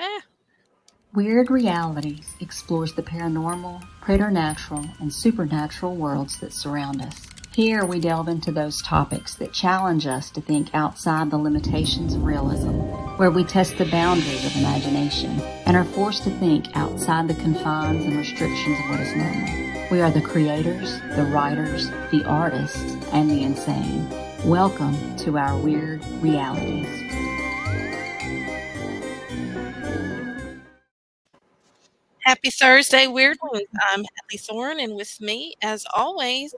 Eh. Wyrd Realities explores the paranormal, preternatural, and supernatural worlds that surround us. Here we delve into those topics that challenge us to think outside the limitations of realism, where we test the boundaries of imagination and are forced to think outside the confines and restrictions of what is normal. We are the creators, the writers, the artists, and the insane. Welcome to our Wyrd Realities. Happy Thursday, Weirdlings. I'm Hadley Thorne, and with me, as always,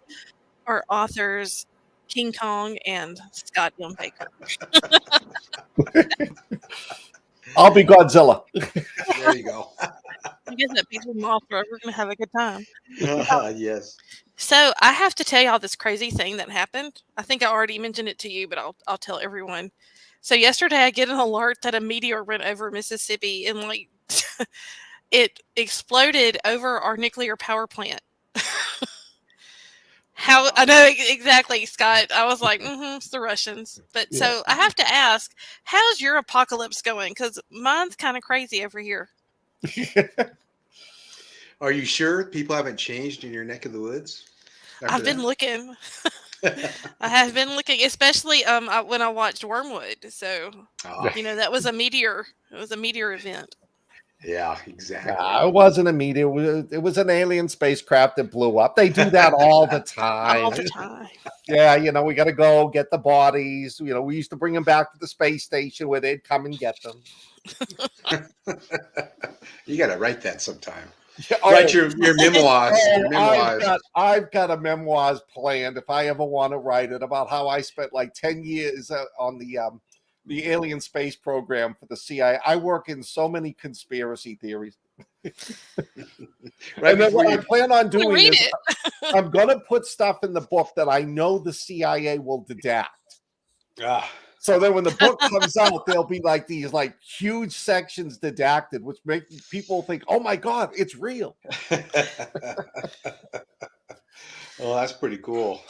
are authors King Kong and Scott Young Baker. I'll be Godzilla. There you go. I guess that means we're Mothra. We're going to have a good time. Yes. So I have to tell y'all this crazy thing that happened. I think I already mentioned it to you, but I'll tell everyone. So yesterday I get an alert that a meteor went over Mississippi and it exploded over our nuclear power plant. How I know exactly, Scott. I was like, it's the Russians. But Yeah. So I have to ask, how's your apocalypse going? Because mine's kind of crazy over here. Are you sure people haven't changed in your neck of the woods? I've been looking. I have been looking, especially when I watched Wyrmwood. So that was a meteor. It was a meteor event. Yeah, exactly. It wasn't a meteor. It was an alien spacecraft that blew up. They do that all the time. All the time. Yeah, we got to go get the bodies. We used to bring them back to the space station where they'd come and get them. You got to write that sometime. Yeah, write your memoirs. Your memoirs. I've got a memoirs planned if I ever want to write it about how I spent like 10 years on the alien space program for the CIA. I work in so many conspiracy theories. Right. And then what I plan on doing is it. I'm going to put stuff in the book that I know the CIA will dedact. So then when the book comes out, there'll be like these huge sections redacted, which make people think, oh my God, it's real. Well, that's pretty cool.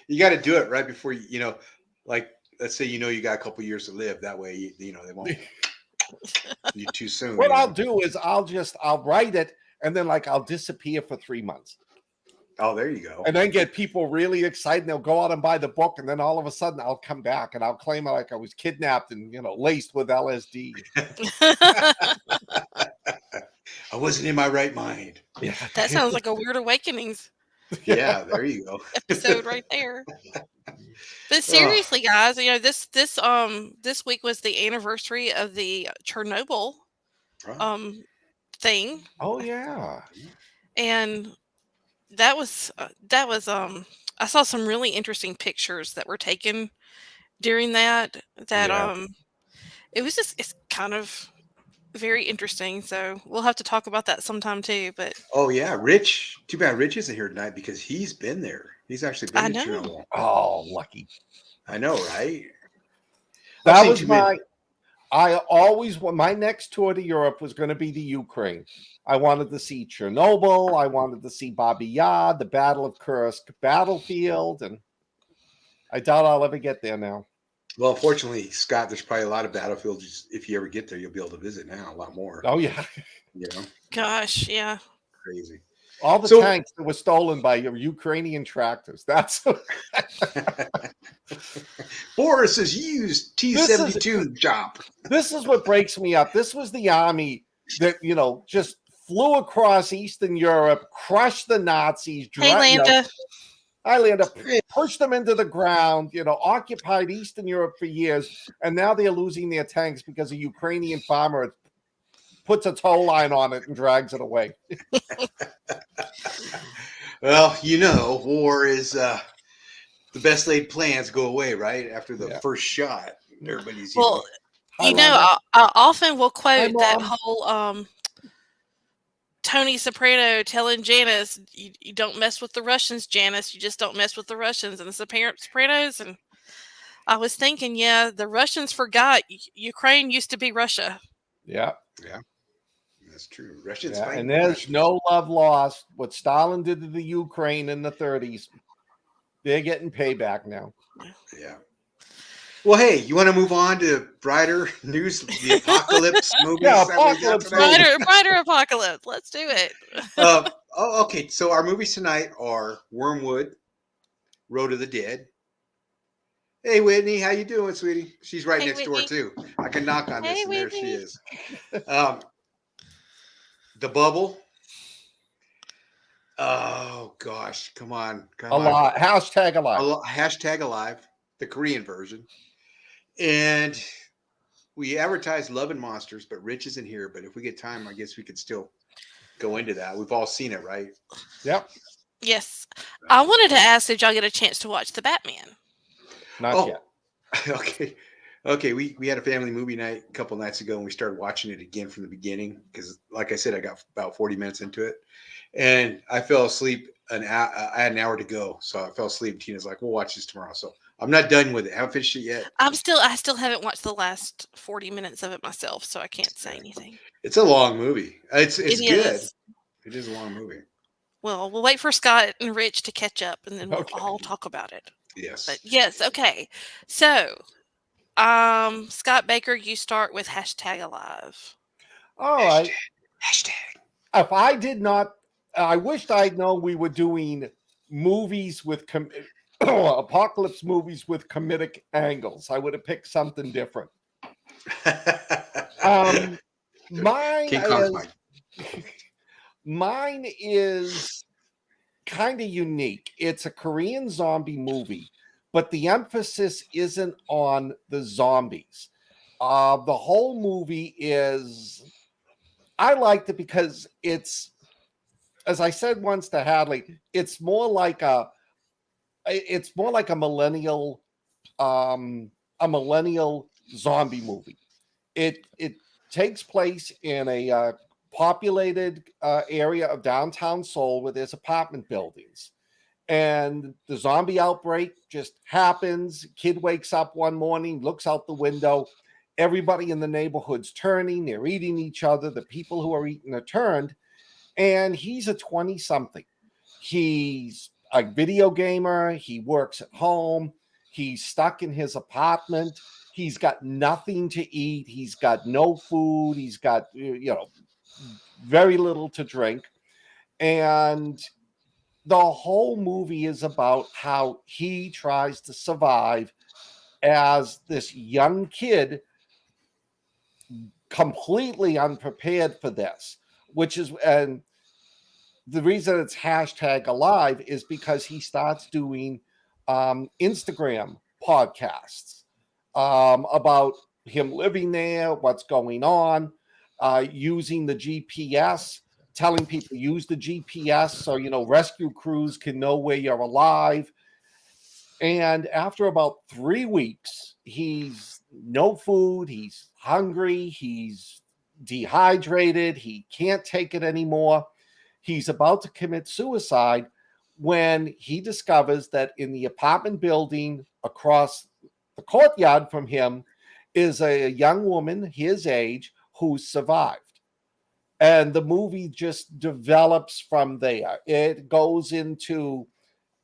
You got to do it right before let's say you got a couple years to live. That way, they won't you too soon. What I'll do is I'll write it and then I'll disappear for 3 months. Oh, there you go. And then get people really excited. And they'll go out and buy the book, and then all of a sudden I'll come back and I'll claim I was kidnapped and laced with LSD. I wasn't in my right mind. Yeah. That sounds like a Weird Awakenings Yeah, there you go. episode right there. But seriously, guys, this week was the anniversary of the Chernobyl thing. Oh yeah. And that was I saw some really interesting pictures that were taken during that it was it's kind of very interesting, so we'll have to talk about that sometime too. But Rich, too bad Rich isn't here tonight because he's been there. He's actually been to Chernobyl. Oh, lucky. I know, right? That was my next tour to Europe was going to be the Ukraine. I wanted to see Chernobyl. I wanted to see Babi Yar, the Battle of Kursk battlefield, and I doubt I'll ever get there now. Well, unfortunately, Scott, there's probably a lot of battlefields. If you ever get there, you'll be able to visit now a lot more. Oh yeah. Gosh, yeah. Crazy. All the tanks that were stolen by your Ukrainian tractors. That's Boris has used T-72 chop. This is what breaks me up. This was the army that just flew across Eastern Europe, crushed the Nazis, pushed them into the ground, occupied Eastern Europe for years, and now they're losing their tanks because a Ukrainian farmer puts a tow line on it and drags it away. Well, war is the best laid plans go away right after the first shot. Everybody's I often will quote that whole Tony Soprano telling Janice, you don't mess with the Russians, Janice. You just don't mess with the Russians. And the Sopranos. And I was thinking, the Russians forgot Ukraine used to be Russia. Yeah. Yeah. That's true. Russians and there's no love lost. What Stalin did to the Ukraine in the 30s, they're getting payback now. Yeah. Well, hey, you want to move on to brighter news? The apocalypse movies. Yeah, that we got apocalypse tonight? Brighter apocalypse. Let's do it. Okay. So our movies tonight are Wyrmwood, Road of the Dead. Hey, Whitney, how you doing, sweetie? She's right Hey, next door Whitney. too. I can knock on this, Hey, and there she Whitney. is. The Bubble. Oh gosh, come on. Alive. Hashtag alive. Hashtag alive, the Korean version. And we advertise Love and Monsters, but Rich isn't here. But if we get time, I guess we could still go into that. We've all seen it, right? Yep. Yes. I wanted to ask, did y'all get a chance to watch The Batman? Not yet. Okay. We had a family movie night a couple nights ago, and we started watching it again from the beginning because, like I said, I got about 40 minutes into it, and I fell asleep. I had an hour to go, so I fell asleep. Tina's like, "We'll watch this tomorrow." So I'm not done with it. I haven't finished it yet. I still haven't watched the last 40 minutes of it myself, so I can't say anything. It's a long movie. It's good. Is. It is a long movie. Well, we'll wait for Scott and Rich to catch up, and then we'll all talk about it. Yes. But yes, okay. So, Scott Baker, you start with hashtag alive. All right. Hashtag. If I did not, I wished I'd known we were doing movies with apocalypse movies with comedic angles. I would have picked something different. Mine is kind of unique. It's a Korean zombie movie, but the emphasis isn't on the zombies. The whole movie is, I liked it because it's, as I said once to Hadley, it's more like a millennial zombie movie. It takes place in a populated area of downtown Seoul where there's apartment buildings, and the zombie outbreak just happens. Kid wakes up one morning, looks out the window, everybody in the neighborhood's turning, they're eating each other, the people who are eating are turned, and he's a 20-something. He's a video gamer, he works at home, he's stuck in his apartment, he's got nothing to eat, he's got no food, he's got very little to drink, and the whole movie is about how he tries to survive as this young kid, completely unprepared for this, and the reason it's hashtag alive is because he starts doing Instagram podcasts about him living there, what's going on, using the GPS, telling people use the GPS so rescue crews can know where you're alive. And after about 3 weeks, he's no food, he's hungry, he's dehydrated, he can't take it anymore. He's about to commit suicide when he discovers that in the apartment building across the courtyard from him is a young woman his age who survived. And the movie just develops from there. It goes into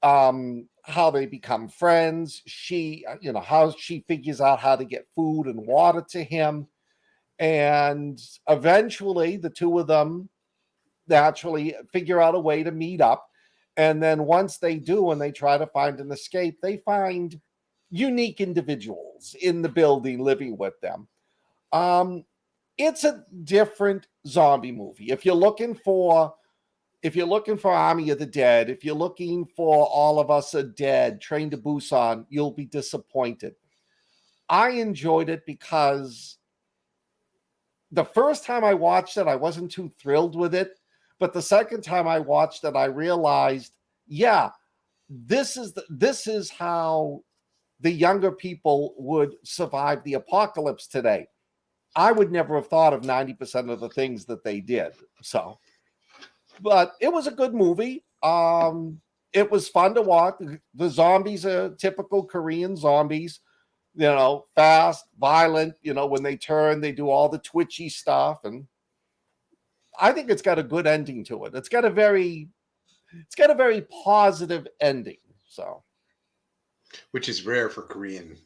how they become friends. How she figures out how to get food and water to him. And eventually the two of them naturally figure out a way to meet up. And then once they do and they try to find an escape, they find unique individuals in the building living with them. It's a different zombie movie. If you're looking for Army of the Dead, if you're looking for All of Us Are Dead, Train to Busan, you'll be disappointed. I enjoyed it because the first time I watched it, I wasn't too thrilled with it. But the second time I watched it, I realized, this is how the younger people would survive the apocalypse today. I would never have thought of 90% of the things that they did. So, but it was a good movie. It was fun to watch. The zombies are typical Korean zombies, fast, violent. When they turn, they do all the twitchy stuff, and I think it's got a good ending to it. It's got a very positive ending. So, which is rare for Korean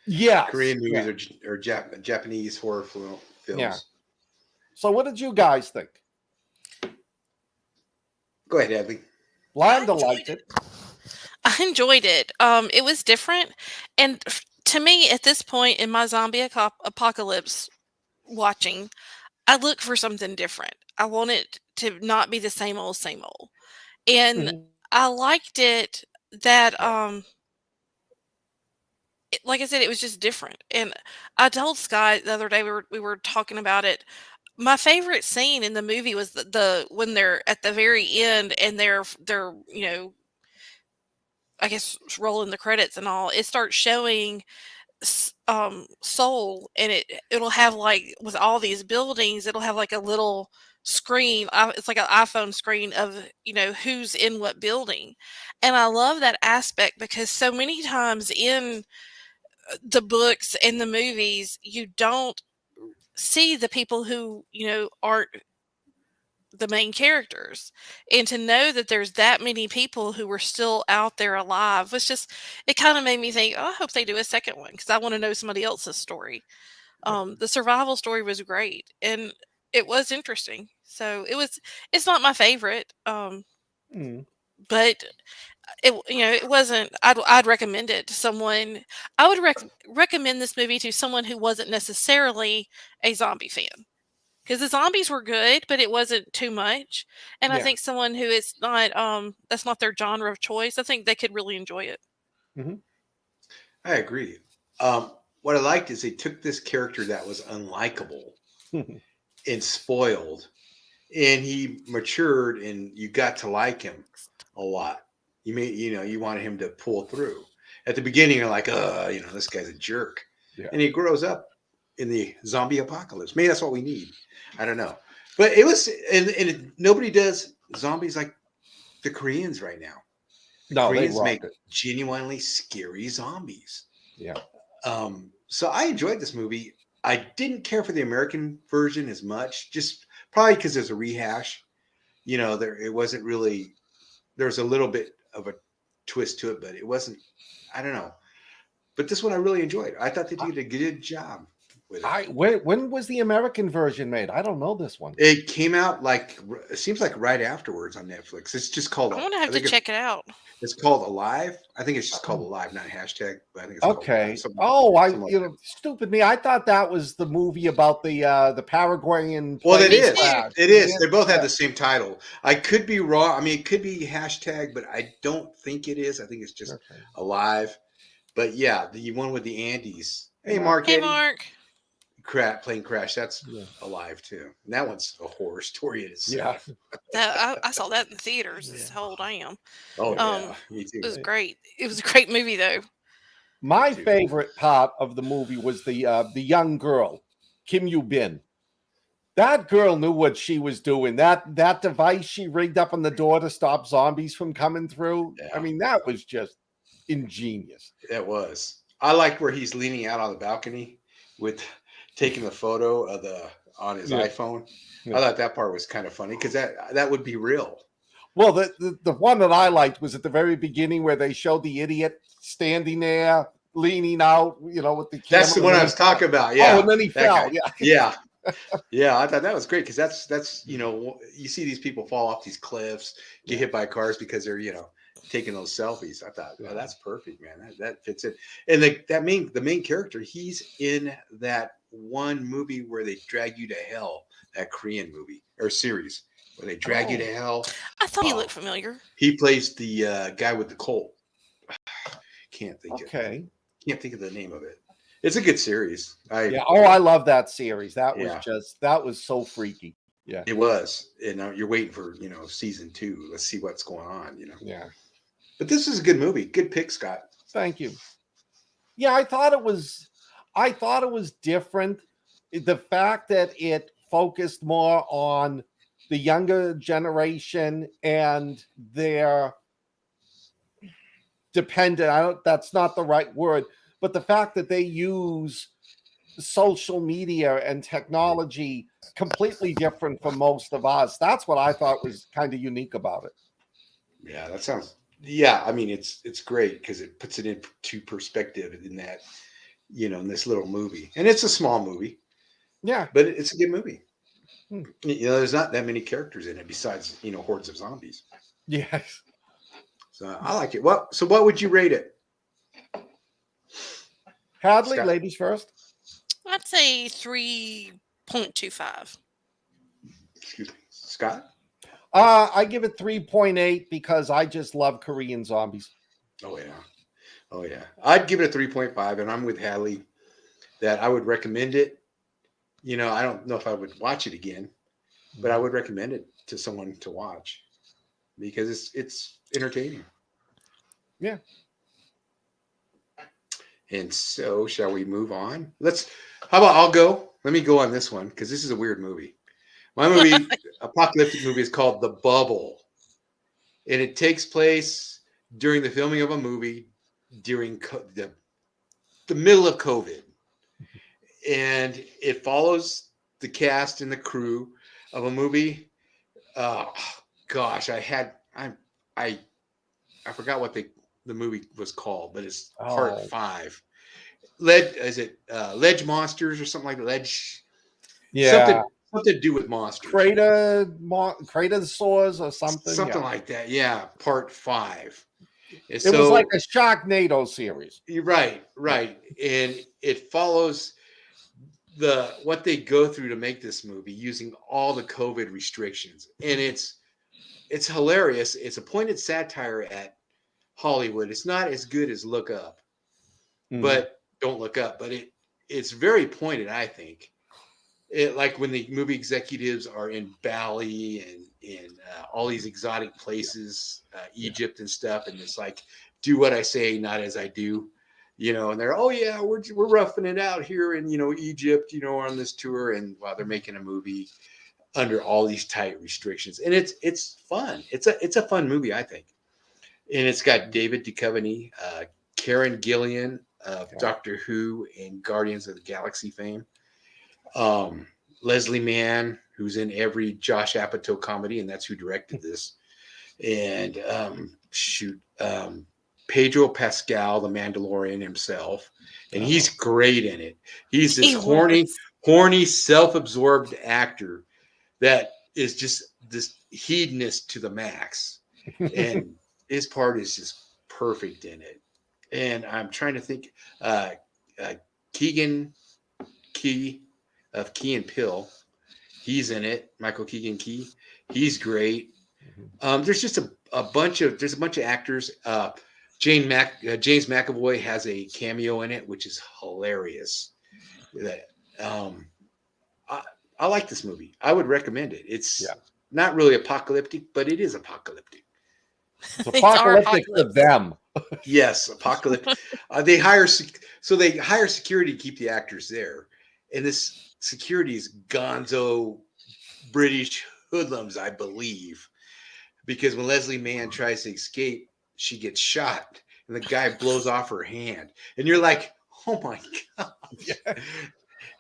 Yes. Korean movies or Japanese horror films. Yeah. So what did you guys think? Go ahead, Hadley. Blanda liked it. I enjoyed it. It was different, and to me, at this point in my zombie apocalypse watching, I look for something different. I want it to not be the same old, same old. And I liked it that like I said, it was just different. And I told Scott the other day we were talking about it. My favorite scene in the movie was the when they're at the very end and they're I guess rolling the credits and all. It starts showing Seoul, and it'll have like with all these buildings, it'll have like a little screen. It's like an iPhone screen of who's in what building, and I love that aspect because so many times in the books and the movies, you don't see the people who aren't the main characters, and to know that there's that many people who were still out there alive was just, it kind of made me think, oh, I hope they do a second one because I want to know somebody else's story. The survival story was great and it was interesting. So it's not my favorite, but it wasn't. I'd recommend it to someone. I would recommend this movie to someone who wasn't necessarily a zombie fan. Because the zombies were good, but it wasn't too much. And I think someone who is not, that's not their genre of choice, I think they could really enjoy it. I agree. What I liked is they took this character that was unlikable and spoiled, and he matured, and you got to like him a lot. You wanted him to pull through. At the beginning, you're like, this guy's a jerk. Yeah. And he grows up in the zombie apocalypse. Maybe that's what we need. I don't know. But it was, and nobody does zombies like the Koreans right now. The Koreans make genuinely scary zombies. Yeah. So I enjoyed this movie. I didn't care for the American version as much, just probably because there's a rehash. It wasn't really, there's a little bit of a twist to it, but it wasn't, I don't know. But this one I really enjoyed. I thought they did a good job with it. When was the American version made? I don't know this one. It came out it seems like right afterwards on Netflix. It's just called. I'm gonna have to check it out. It's called Alive. I think it's just called Alive, not hashtag. But I think it's okay. Alive, stupid me. I thought that was the movie about the Paraguayan. Well, it is. It is. They both have the same title. I could be wrong. I mean, it could be hashtag, but I don't think it is. I think it's just Alive. But yeah, the one with the Andes. Hey, Mark. Hey, Mark. Plane crash. That's Alive too. And that one's a horror story in itself. Yeah, I saw that in the theaters. That's how old I am. Oh yeah, me too. It was great. It was a great movie though. My favorite part of the movie was the young girl, Kim Yoo Bin. That girl knew what she was doing. That device she rigged up on the door to stop zombies from coming through. Yeah. I mean, that was just ingenious. It was. I liked where he's leaning out on the balcony with taking the photo of on his iPhone. I thought that part was kind of funny because that would be real. Well, the one that I liked was at the very beginning where they showed the idiot standing there, leaning out, with the camera. That's the one I was talking about. Yeah. Oh, and then he fell. Yeah. Yeah. I thought that was great because that's you see these people fall off these cliffs, get hit by cars because they're taking those selfies. I thought, oh, that's perfect, man. That fits in. And the main character, he's in that one movie where they drag you to hell, that Korean movie or series where they drag you to hell. I thought he looked familiar. He plays the guy with the colt. Can't think of the name of it. It's a good series. I love that series. That was so freaky. Yeah, it was. And you're waiting for season 2. Let's see what's going on. Yeah. But this is a good movie. Good pick, Scott. Thank you. Yeah, I thought it was different. The fact that it focused more on the younger generation and their dependent. That's not the right word, but the fact that they use social media and technology completely different from most of us. That's what I thought was kind of unique about it. Yeah, that sounds. Yeah, I mean it's great because it puts it into perspective in that in this little movie. And it's a small movie. Yeah. But it's a good movie. There's not that many characters in it besides, hordes of zombies. Yes. So I like it. So what would you rate it? Hadley, Scott? ladies first. I'd say 3.25. Excuse me. Scott? I give it 3.8 because I just love Korean zombies. Oh, yeah. I'd give it a 3.5, and I'm with Hadley that I would recommend it. I don't know if I would watch it again, but I would recommend it to someone to watch because it's entertaining. Yeah. And so, shall we move on? How about I'll go? Let me go on this one because this is a weird movie. My movie, apocalyptic movie, is called The Bubble. And it takes place during the filming of a movie during the middle of COVID. And it follows the cast and the crew of a movie. Gosh, I forgot what the movie was called, but it's part 5. Ledge Monsters or something like that? Ledge. Yeah. Something to do with monsters. Cratersaurs or something. Something like that. Yeah. Part 5. It was like a Sharknado series. Right. And it follows what they go through to make this movie using all the COVID restrictions. And it's hilarious. It's a pointed satire at Hollywood. It's not as good as Look Up, but Don't Look Up. But it's very pointed, I think. Like when the movie executives are in Bali and in all these exotic places, Egypt and stuff, and it's like, do what I say, not as I do, and they're, oh yeah, we're roughing it out here in Egypt, on this tour, and while they're making a movie under all these tight restrictions, and it's fun. It's a fun movie, I think, and it's got David Duchovny, Karen Gillan of Doctor Who and Guardians of the Galaxy fame. Leslie Mann, who's in every Josh Apatow comedy, and that's who directed this. And Pedro Pascal, the Mandalorian himself, and he's great in it. He's this horny, self-absorbed actor that is just this hedonist to the max, and his part is just perfect in it. And I'm trying to think, Keegan Key of Key and Peele, he's in it. Michael Keegan Key, he's great. There's just a bunch of actors. James McAvoy has a cameo in it, which is hilarious. I like this movie. I would recommend it. It's not really apocalyptic, but it is apocalyptic. It's apocalyptic to them. Yes, apocalyptic. They hire security to keep the actors there, and this security is gonzo British hoodlums, I believe, because when Leslie Mann tries to escape, she gets shot, and the guy blows off her hand, and you're like, oh my god! Yeah.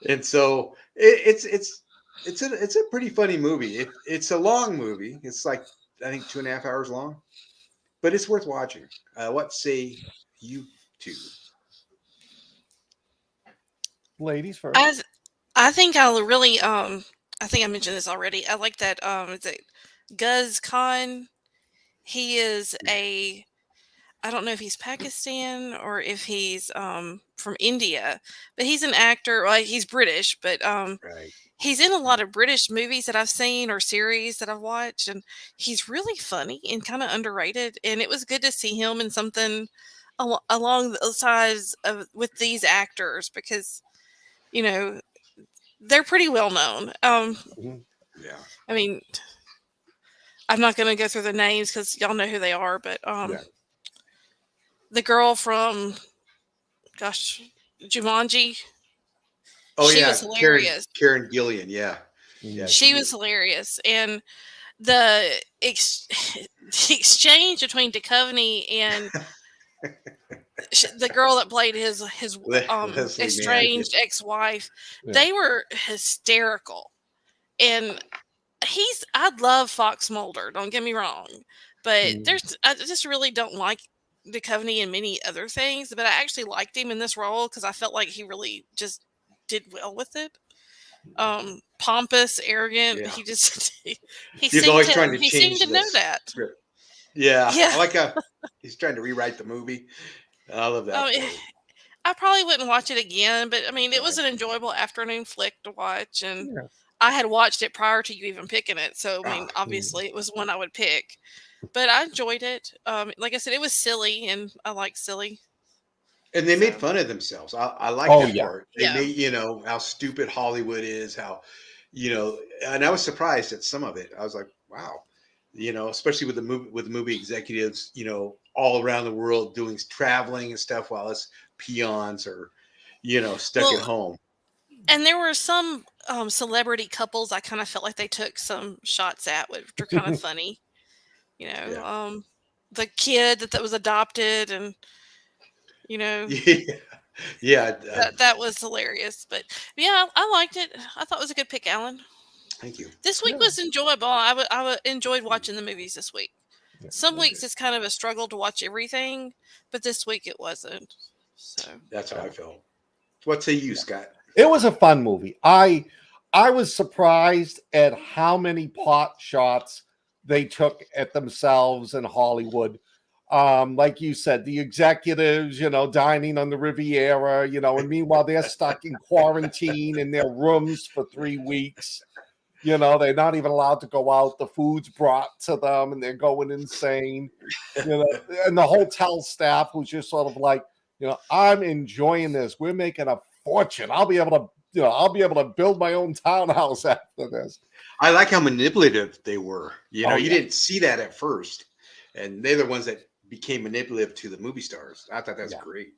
And so it's a pretty funny movie. It's a long movie. It's like, I think 2.5 hours long, but it's worth watching. What say you two? Ladies first. I think I'll really I think I mentioned this already. I like that is it Guz Khan? He is I don't know if he's Pakistan or if he's from India, but he's an actor. Well, he's British, but Right. He's in a lot of British movies that I've seen or series that I've watched, and he's really funny and kind of underrated. And it was good to see him in something along the sides of with these actors because, they're pretty well known. Yeah. I mean, I'm not going to go through the names because y'all know who they are, but the girl from, Jumanji. Oh, she yeah, was hilarious. Karen Gillan, yeah. She was hilarious, and the exchange between Duchovny and the girl that played his estranged ex-wife, they were hysterical. And I love Fox Mulder. Don't get me wrong, but I just really don't like Duchovny in many other things, but I actually liked him in this role because I felt like he really just did well with it. Pompous, arrogant. Yeah. He just he He's always seemed trying to he seemed change to know this that. script. Yeah. Yeah. I like how he's trying to rewrite the movie. I love that. I probably wouldn't watch it again, but I mean, it was Right. an enjoyable afternoon flick to watch, and Yeah. I had watched it prior to you even picking it, so I mean, Oh, obviously, it was one I would pick. But I enjoyed it. Like I said, it was silly, and I like silly. and they made So fun of themselves. I like Oh, that yeah. part. They yeah, made, you know, how stupid Hollywood is, how, you know, and I was surprised at some of it. I was like, wow, you know, especially with the movie executives, you know, all around the world doing traveling and stuff while us peons are, you know, stuck at home. and there were some celebrity couples I kind of felt like they took some shots at, which were kind of funny. You know, Yeah. the kid that was adopted, and you know, Yeah. that was hilarious. But yeah, I liked it. I thought it was a good pick, Alan. Thank you. This week was enjoyable. I enjoyed watching the movies this week. Some weeks it's kind of a struggle to watch everything, but this week it wasn't. So That's how I felt. What say you, Scott? It was a fun movie. I was surprised at how many pot shots they took at themselves in Hollywood. Like you said, the executives, you know, dining on the Riviera, you know, and meanwhile they're stuck in quarantine in their rooms for 3 weeks. You know, they're not even allowed to go out. The food's brought to them and they're going insane. You know, and the hotel staff who's just sort of like, you know, I'm enjoying this. We're making a fortune. I'll be able to build my own townhouse after this. I like how manipulative they were. You know, you didn't see that at first. And they're the ones that became manipulative to the movie stars. I thought that's great.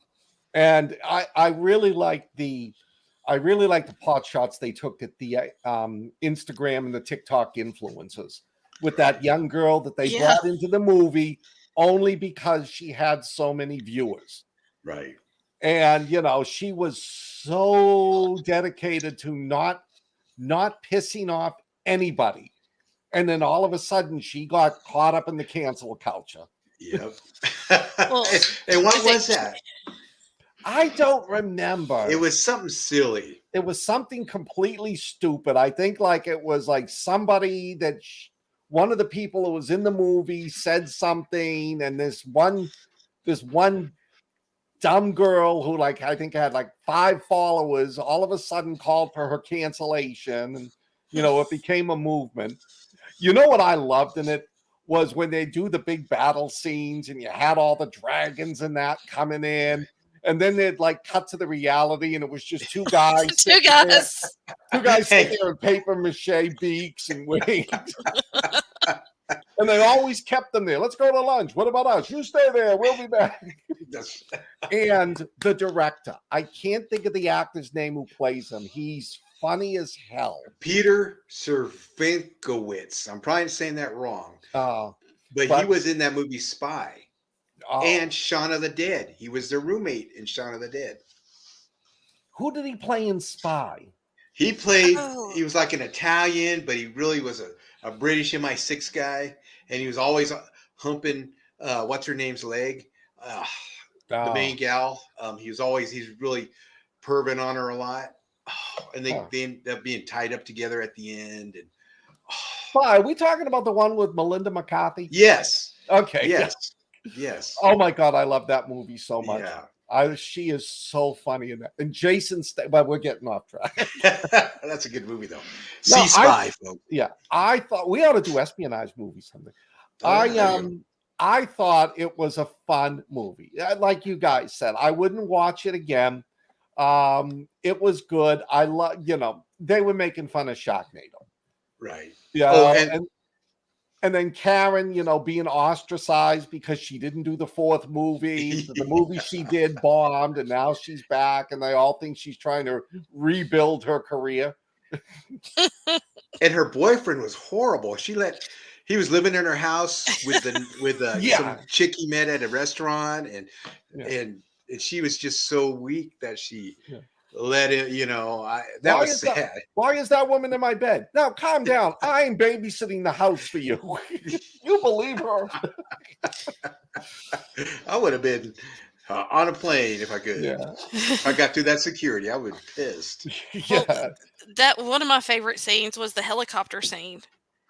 And I really like the pot shots they took at the Instagram and the TikTok influencers with that young girl that they brought into the movie only because she had so many viewers. Right. And, you know, she was so dedicated to not pissing off anybody. And then all of a sudden she got caught up in the cancel culture. Yep. And what was that? I don't remember. It was something silly. It was something completely stupid. I think like it was like somebody that one of the people who was in the movie said something, and this one dumb girl who like I think had like 5 followers all of a sudden called for her cancellation, and you know it became a movement. You know what I loved in it was when they do the big battle scenes and you had all the dragons and that coming in. And then they'd like cut to the reality, and it was just 2 guys. Two guys sitting there in paper mache beaks and wings. And they always kept them there. Let's go to lunch. What about us? You stay there. We'll be back. And the director, I can't think of the actor's name who plays him. He's funny as hell. Peter Cervinkowitz. I'm probably saying that wrong. But he was in that movie Spy. And Shaun of the Dead. He was their roommate in Shaun of the Dead. Who did he play in Spy? He played, he was like an Italian, but he really was a British MI6 guy. And he was always humping, what's her name's leg? The main gal. He's really perving on her a lot. And they ended up being tied up together at the end. And Spy, are we talking about the one with Melinda McCarthy? Yes. Okay. Yes. Yes. Oh my God, I love that movie so much. Yeah. She is so funny in that. And Jason, but we're getting off track. That's a good movie though. Spy, folks. Yeah, I thought we ought to do espionage movies someday. I thought it was a fun movie. Like you guys said, I wouldn't watch it again. It was good. I love, they were making fun of Sharknado. Right. Yeah. And then Karen, being ostracized because she didn't do the 4th movie. The movie she did bombed, and now she's back, and they all think she's trying to rebuild her career. And her boyfriend was horrible. He was living in her house with some chick he met at a restaurant, and she was just so weak that let it, that was sad. Why is that woman in my bed? Now, calm down. I'm babysitting the house for you. You believe her? I would have been on a plane if I could. Yeah. If I got through that security, I would be pissed. Yeah. Well, that one of my favorite scenes was the helicopter scene.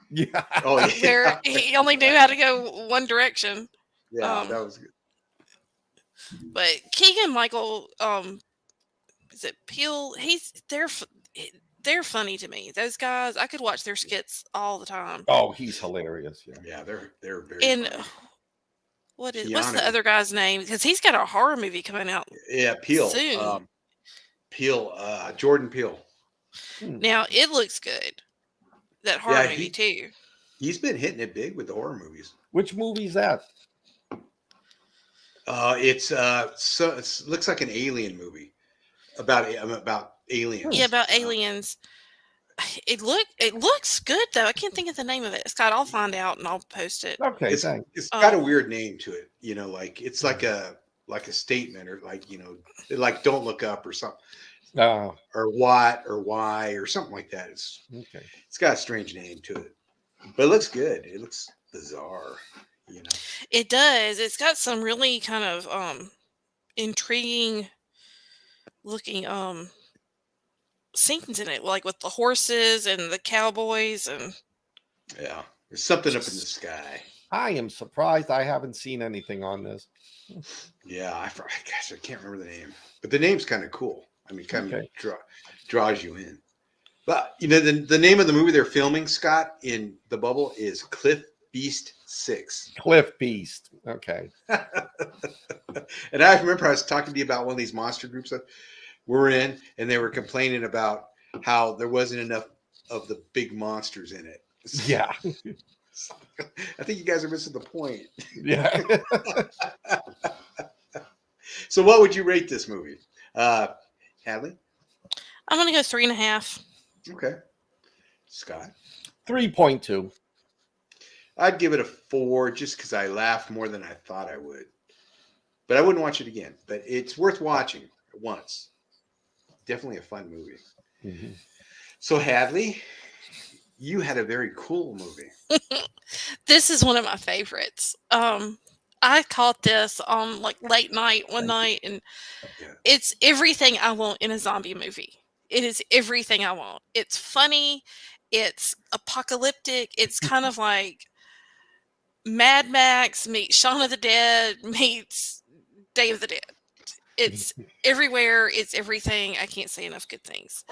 Yeah. Oh, yeah. Where he only knew how to go one direction. Yeah, that was good. But Keegan Michael, is it Peel? They're funny to me. Those guys, I could watch their skits all the time. Oh, he's hilarious. Yeah, they're very And funny. what's the other guy's name? Because he's got a horror movie coming out. Yeah, Peel. Soon. Jordan Peele. Now it looks good. That horror movie too. He's been hitting it big with the horror movies. Which movie is that? It looks like an alien movie about aliens. Yeah, about aliens. It looks good though. I can't think of the name of it. Scott, I'll find out and I'll post it. Okay, thanks. It's got a weird name to it. Like it's like a statement or like don't look up or something. Or what or why or something like that. It's got a strange name to it, but it looks good. It looks bizarre. It does. It's got some really kind of intriguing looking scenes in it, like with the horses and the cowboys and there's something up in the sky. I am surprised I haven't seen anything on this. Yeah, I can't remember the name, but the name's kind of cool. I mean, kind of draws you in. But the name of the movie they're filming, Scott, in the bubble is Cliff Beast 6. Cliff Beast. Okay. And I remember I was talking to you about one of these monster groups that we're in, and they were complaining about how there wasn't enough of the big monsters in it. Yeah. I think you guys are missing the point. Yeah. So what would you rate this movie? Hadley? I'm going to go 3.5. Okay. Scott? 3.2. I'd give it a 4 just because I laughed more than I thought I would. But I wouldn't watch it again. But it's worth watching once. Definitely a fun movie. Mm-hmm. So Hadley, you had a very cool movie. This is one of my favorites. I caught this on late night one night, and it's everything I want in a zombie movie. It is everything I want. It's funny. It's apocalyptic. It's kind of like Mad Max meets Shaun of the Dead meets Day of the Dead. It's everywhere. It's everything. I can't say enough good things.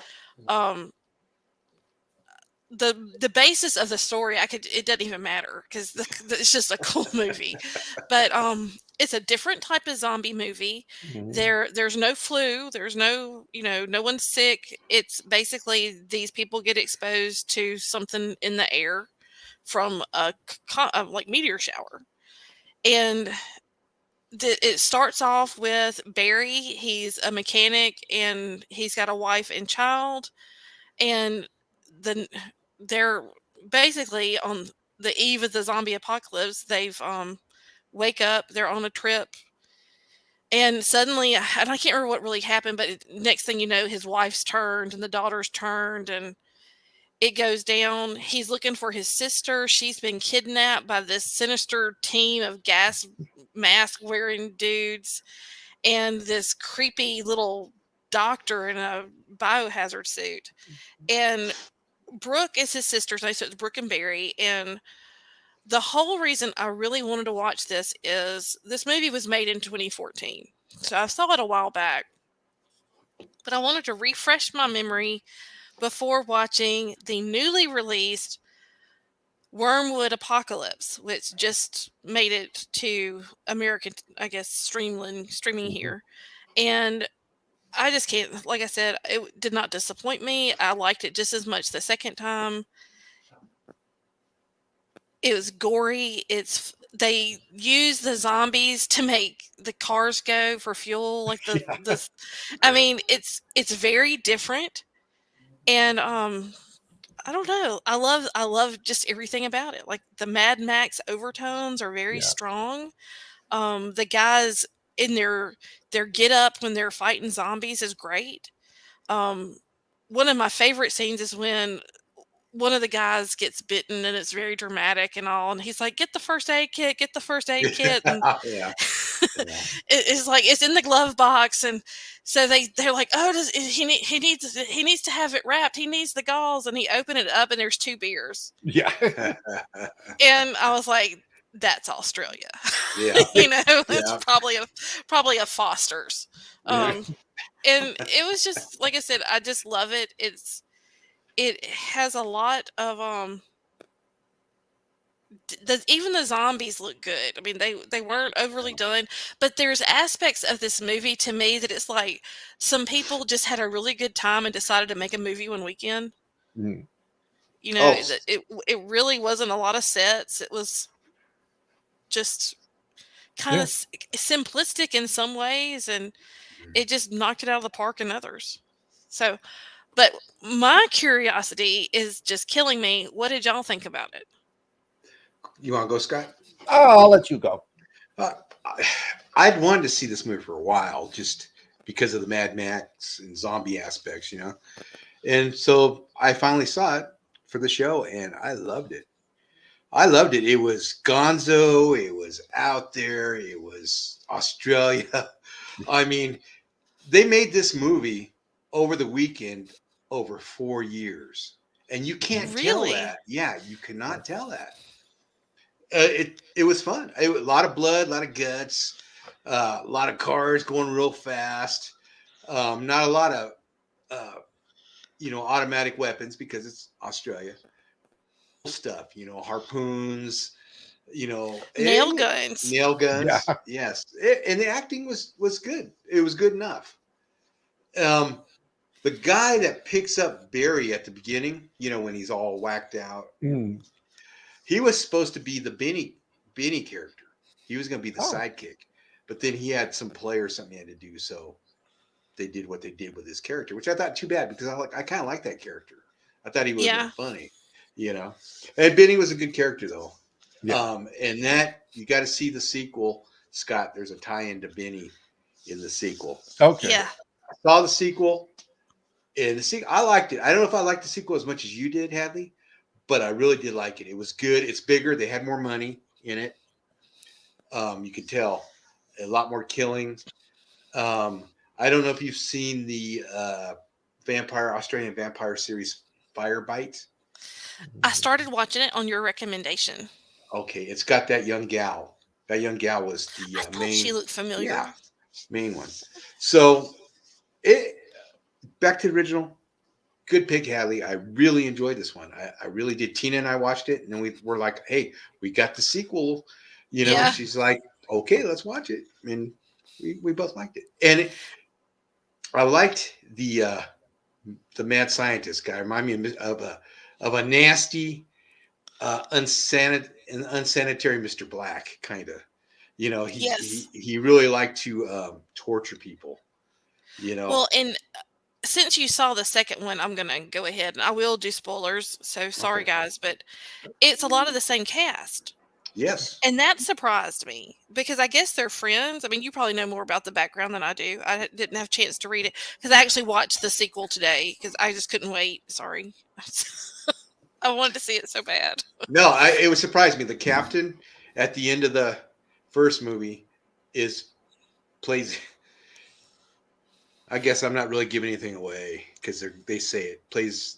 The basis of the story, it doesn't even matter because it's just a cool movie. But it's a different type of zombie movie. Mm-hmm. There's no flu. There's no no one's sick. It's basically these people get exposed to something in the air from a meteor shower, and it starts off with Barry. He's a mechanic and he's got a wife and child, and they're basically on the eve of the zombie apocalypse. They've wake up, they're on a trip, and suddenly, and I can't remember what really happened, but next thing you know, his wife's turned and the daughter's turned, and it goes down. He's looking for his sister. She's been kidnapped by this sinister team of gas mask wearing dudes and this creepy little doctor in a biohazard suit. And Brooke is his sister's name, so it's Brooke and Barry. And the whole reason I really wanted to watch this is this movie was made in 2014. So I saw it a while back. But I wanted to refresh my memory before watching the newly released Wyrmwood Apocalypse, which just made it to American, I guess, streaming here. And I just can't, like I said, it did not disappoint me. I liked it just as much the second time. It was gory. They use the zombies to make the cars go for fuel. Like I mean, it's very different. And I don't know. I love just everything about it. Like the Mad Max overtones are very strong. The guys in their get up when they're fighting zombies is great. One of my favorite scenes is when one of the guys gets bitten, and it's very dramatic and all, and he's like, "Get the first aid kit, get the first aid kit," and Yeah. it's like it's in the glove box, and so they're like, "Oh, he needs to have it wrapped. He needs the gauze," and he opened it up, and there's 2 beers. Yeah. And I was like, "That's Australia." Yeah. It's probably a Foster's. And it was just like I said, I just love it. It has a lot of even the zombies look good. I mean, they weren't overly done, but there's aspects of this movie to me that it's like some people just had a really good time and decided to make a movie one weekend. Mm. That it really wasn't a lot of sets. It was just kind of simplistic in some ways, and it just knocked it out of the park in others. So, but my curiosity is just killing me. What did y'all think about it? You want to go, Scott? Oh, I'll let you go. I'd wanted to see this movie for a while, just because of the Mad Max and zombie aspects, And so I finally saw it for the show, and I loved it. It was gonzo. It was out there. It was Australia. I mean, they made this movie over the weekend over 4 years, and you can't tell that. Yeah, you cannot tell that. It was fun. A lot of blood, a lot of guts, a lot of cars going real fast. Not a lot of automatic weapons because it's Australia. Stuff, harpoons, nail guns. Yeah. Yes, and the acting was good. It was good enough. The guy that picks up Barry at the beginning, when he's all whacked out, he was supposed to be the Benny character. He was going to be the sidekick, but then he had some play or something he had to do, so they did what they did with his character, which I thought too bad because I kind of like that character. I thought he would have been funny, And Benny was a good character though. Yeah. And that you got to see the sequel, Scott. There's a tie-in to Benny in the sequel. Okay. Yeah. I saw the sequel, and I liked it. I don't know if I liked the sequel as much as you did, Hadley, but I really did like it. It was good. It's bigger. They had more money in it. You could tell a lot more killing. I don't know if you've seen the Australian vampire series Firebite. I started watching it on your recommendation. Okay, it's got that young gal. That young gal was the main. She looked familiar. Yeah, main one. So, back to the original. Good pick, Hadley. I really enjoyed this one. I really did. Tina and I watched it, and then we were like, "Hey, we got the sequel." She's like, "Okay, let's watch it," and we both liked it. And I liked the mad scientist guy. Remind me of a nasty, unsanitary Mr. Black kind of. He really liked to torture people. Well, and since you saw the second one, I'm gonna go ahead and I will do spoilers. So sorry, guys, but it's a lot of the same cast. Yes. And that surprised me because I guess they're friends. I mean, you probably know more about the background than I do. I didn't have a chance to read it because I actually watched the sequel today because I just couldn't wait. Sorry. I wanted to see it so bad. No, it would surprise me. The captain at the end of the first movie plays. I guess I'm not really giving anything away because they say it plays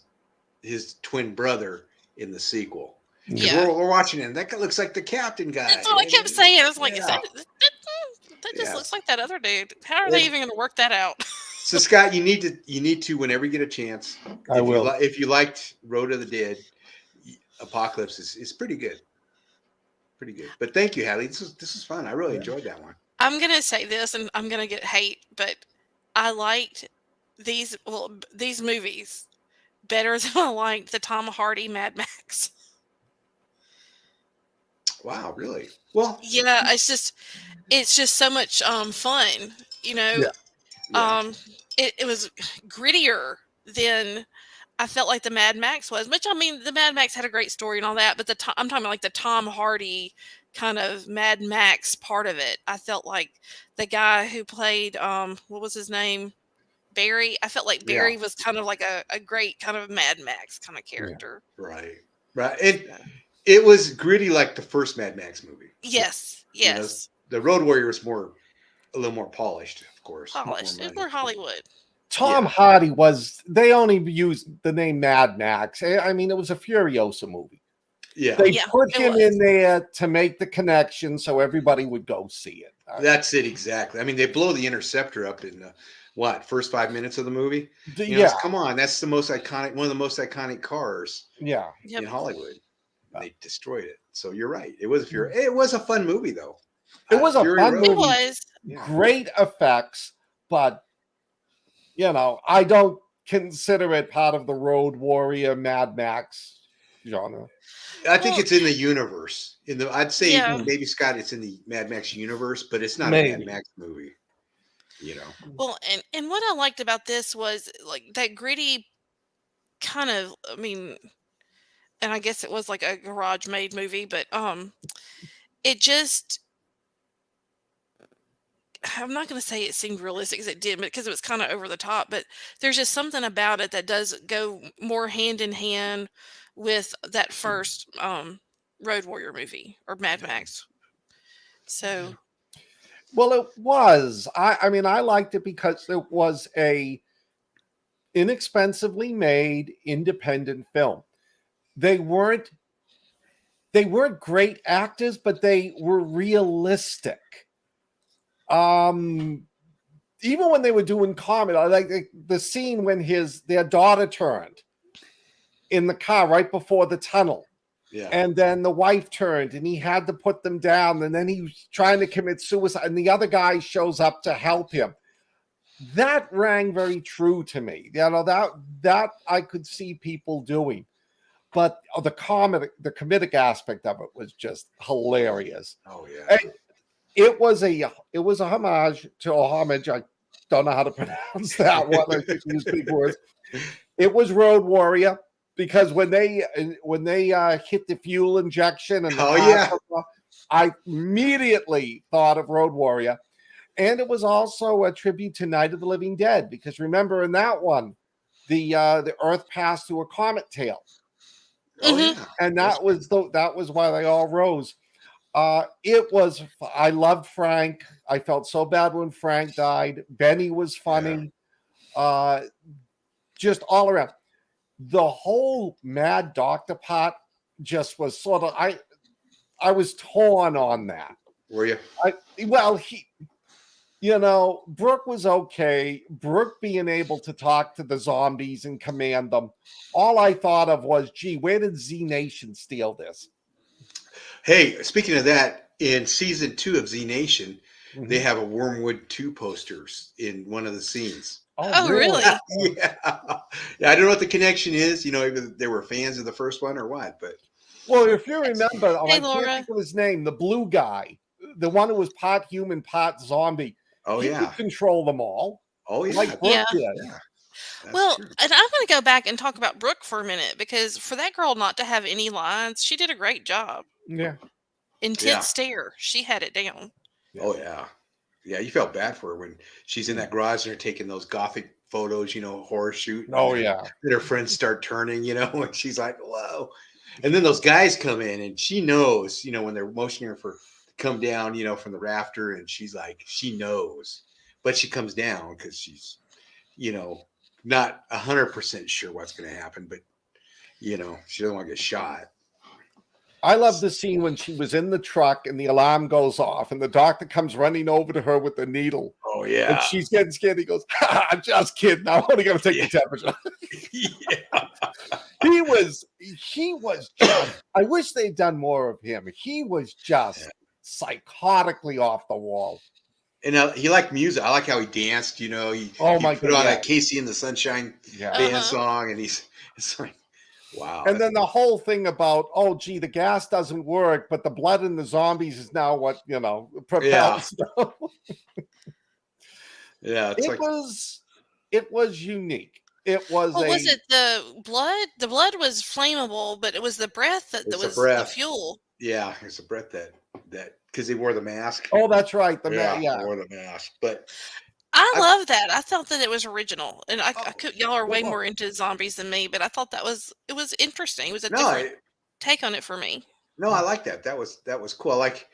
his twin brother in the sequel. Yeah, we're watching it. And that guy looks like the captain guy. That's what I kept saying. I was like, that just looks like that other dude. How are they even going to work that out? So Scott, you need to whenever you get a chance. I will. If you liked Road of the Dead, Apocalypse is pretty good. Pretty good. But thank you, Hadley. This is fun. I really enjoyed that one. I'm going to say this, and I'm going to get hate, but I liked these movies better than I liked the Tom Hardy Mad Max. Wow, really? Well, yeah, it's just so much fun, Yeah. It was grittier than I felt like the Mad Max was. Which I mean, the Mad Max had a great story and all that, but I'm talking about like the Tom Hardy kind of Mad Max part of it. I felt like the guy who played what was his name? Barry. I felt like Barry was kind of like a great kind of Mad Max kind of character. Right. It was gritty like the first Mad Max movie. Yes. Yes. The Road Warrior was a little more polished, of course. Polished. It's more Hollywood. Tom Hardy they only used the name Mad Max. I mean, it was a Furiosa movie. Yeah. They put him in there to make the connection so everybody would go see it. That's it, exactly. I mean, they blow the Interceptor up in first 5 minutes of the movie? Come on, that's the most iconic, one of the most iconic cars in Hollywood. They destroyed it. So you're right. It was It was a fun movie, though. It was a fun movie. It was. Great effects, but I don't consider it part of the Road Warrior Mad Max genre. I think it's in the universe. I'd say maybe Scott, it's in the Mad Max universe, but it's not a Mad Max movie. Well, and what I liked about this was like that gritty kind of. I mean, and I guess it was like a garage made movie, but it just. I'm not going to say it seemed realistic because it did, because it was kind of over the top. But there's just something about it that does go more hand in hand with that first Road Warrior movie or Mad Max. So, well, it was. I mean, I liked it because it was a inexpensively made independent film. They weren't great actors, but they were realistic. Even when they were doing comedy, like the scene when their daughter turned in the car right before the tunnel. Yeah. And then the wife turned and he had to put them down, and then he was trying to commit suicide and the other guy shows up to help him. That rang very true to me. That I could see people doing. But the comedic aspect of it was just hilarious. Oh yeah. And it was a homage to a homage. I don't know how to pronounce that one. I think use big words. It was Road Warrior because when they hit the fuel injection and I immediately thought of Road Warrior, and it was also a tribute to Night of the Living Dead because remember in that one, the Earth passed through a comet tail, and that was why they all rose. I loved Frank. I felt so bad when Frank died. Benny was funny. Just all around. The whole Mad Doctor part just was sort of, I was torn on that. Were you? Brooke was okay. Brooke being able to talk to the zombies and command them. All I thought of was, gee, where did Z Nation steal this? Hey, speaking of that, in season 2 of Z Nation, they have a Wyrmwood 2 posters in one of the scenes. Oh really? Yeah. I don't know what the connection is. Either they were fans of the first one or what. But well, if you remember, hey, I can't think of his name, the blue guy, the one who was part human, part zombie. He could control them all. Oh yeah, like Brooke did. Yeah. Well, and I'm going to go back and talk about Brooke for a minute because for that girl not to have any lines, she did a great job. Yeah. Intense stare. She had it down. Oh, yeah. Yeah, you felt bad for her when she's in that garage and they're taking those gothic photos, horror shoot. Oh, yeah. And her friends start turning, and she's like, whoa. And then those guys come in and she knows, when they're motioning her to come down, from the rafter, and she's like, she knows. But she comes down because she's, not 100% sure what's going to happen, but, she doesn't want to get shot. I love the scene when she was in the truck and the alarm goes off and the doctor comes running over to her with the needle. Oh, yeah. And she's getting scared. He goes, I'm just kidding. I'm only going to take the temperature. He was just, I wish they'd done more of him. He was just psychotically off the wall. And he liked music. I like how he danced, he put on that Casey in the Sunshine band song, and it's like, wow. And then the whole thing about, the gas doesn't work, but the blood in the zombies is now what, propels them. Yeah. It was unique. It was was it the blood? The blood was flammable, but it was the breath that was the fuel. Yeah, it's the breath that because they wore the mask. Oh, that's right. The mask. They wore the mask. But I love that. I thought that it was original, and I could. Y'all are way well, more into zombies than me, but I thought it was interesting. It was a different take on it for me. No, I like that. That was cool. Like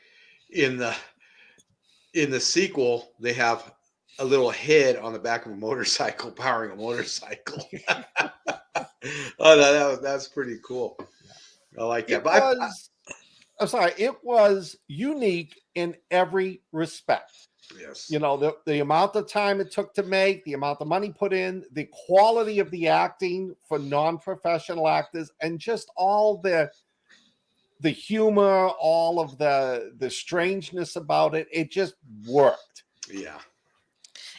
in the sequel, they have a little head on the back of a motorcycle powering a motorcycle. Oh, no, that's pretty cool. I like that. I'm sorry, it was unique in every respect. Yes. You know, the amount of time it took to make, the amount of money put in, the quality of the acting for non-professional actors, and just all the humor, all of the strangeness about it. It just worked. Yeah.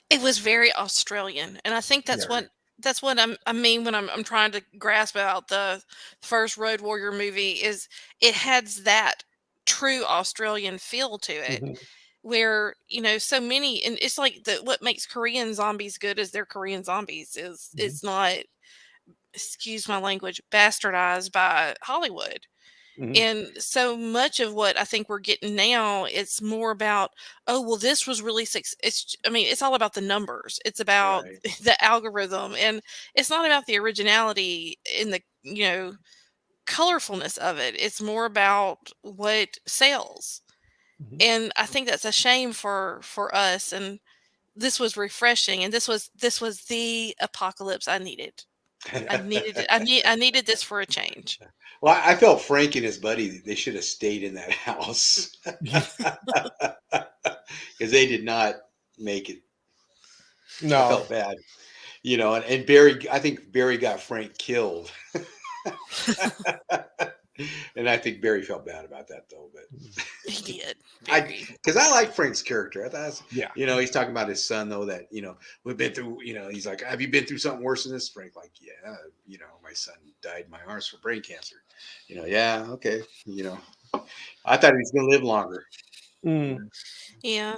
It was very Australian, and I think that's what I mean when I'm trying to grasp out the first Road Warrior movie is it has that true Australian feel to it. Mm-hmm. Where, you know, so many, and it's like what makes Korean zombies good is they're Korean zombies is it's not, excuse my language, bastardized by Hollywood. And so much of what I think we're getting now, it's more about, oh, well, this was really it's all about the numbers. It's about the algorithm, and it's not about the originality in the, you know, colorfulness of it. It's more about what sells. And I think that's a shame for us. And this was refreshing. And this was the apocalypse I needed. I needed it. I needed this for a change. Well, I felt Frank and his buddy, they should have stayed in that house because they did not make it. No, I felt bad, you know. And Barry, I think Barry got Frank killed. And I think Barry felt bad about that, though. But he did. Because I like Frank's character. I thought, yeah, you know, he's talking about his son, though, that, you know, we've been through, you know, he's like, have you been through something worse than this? Frank, like, yeah, you know, my son died in my arms for brain cancer. You know, yeah, okay. You know, I thought he was going to live longer. Yeah.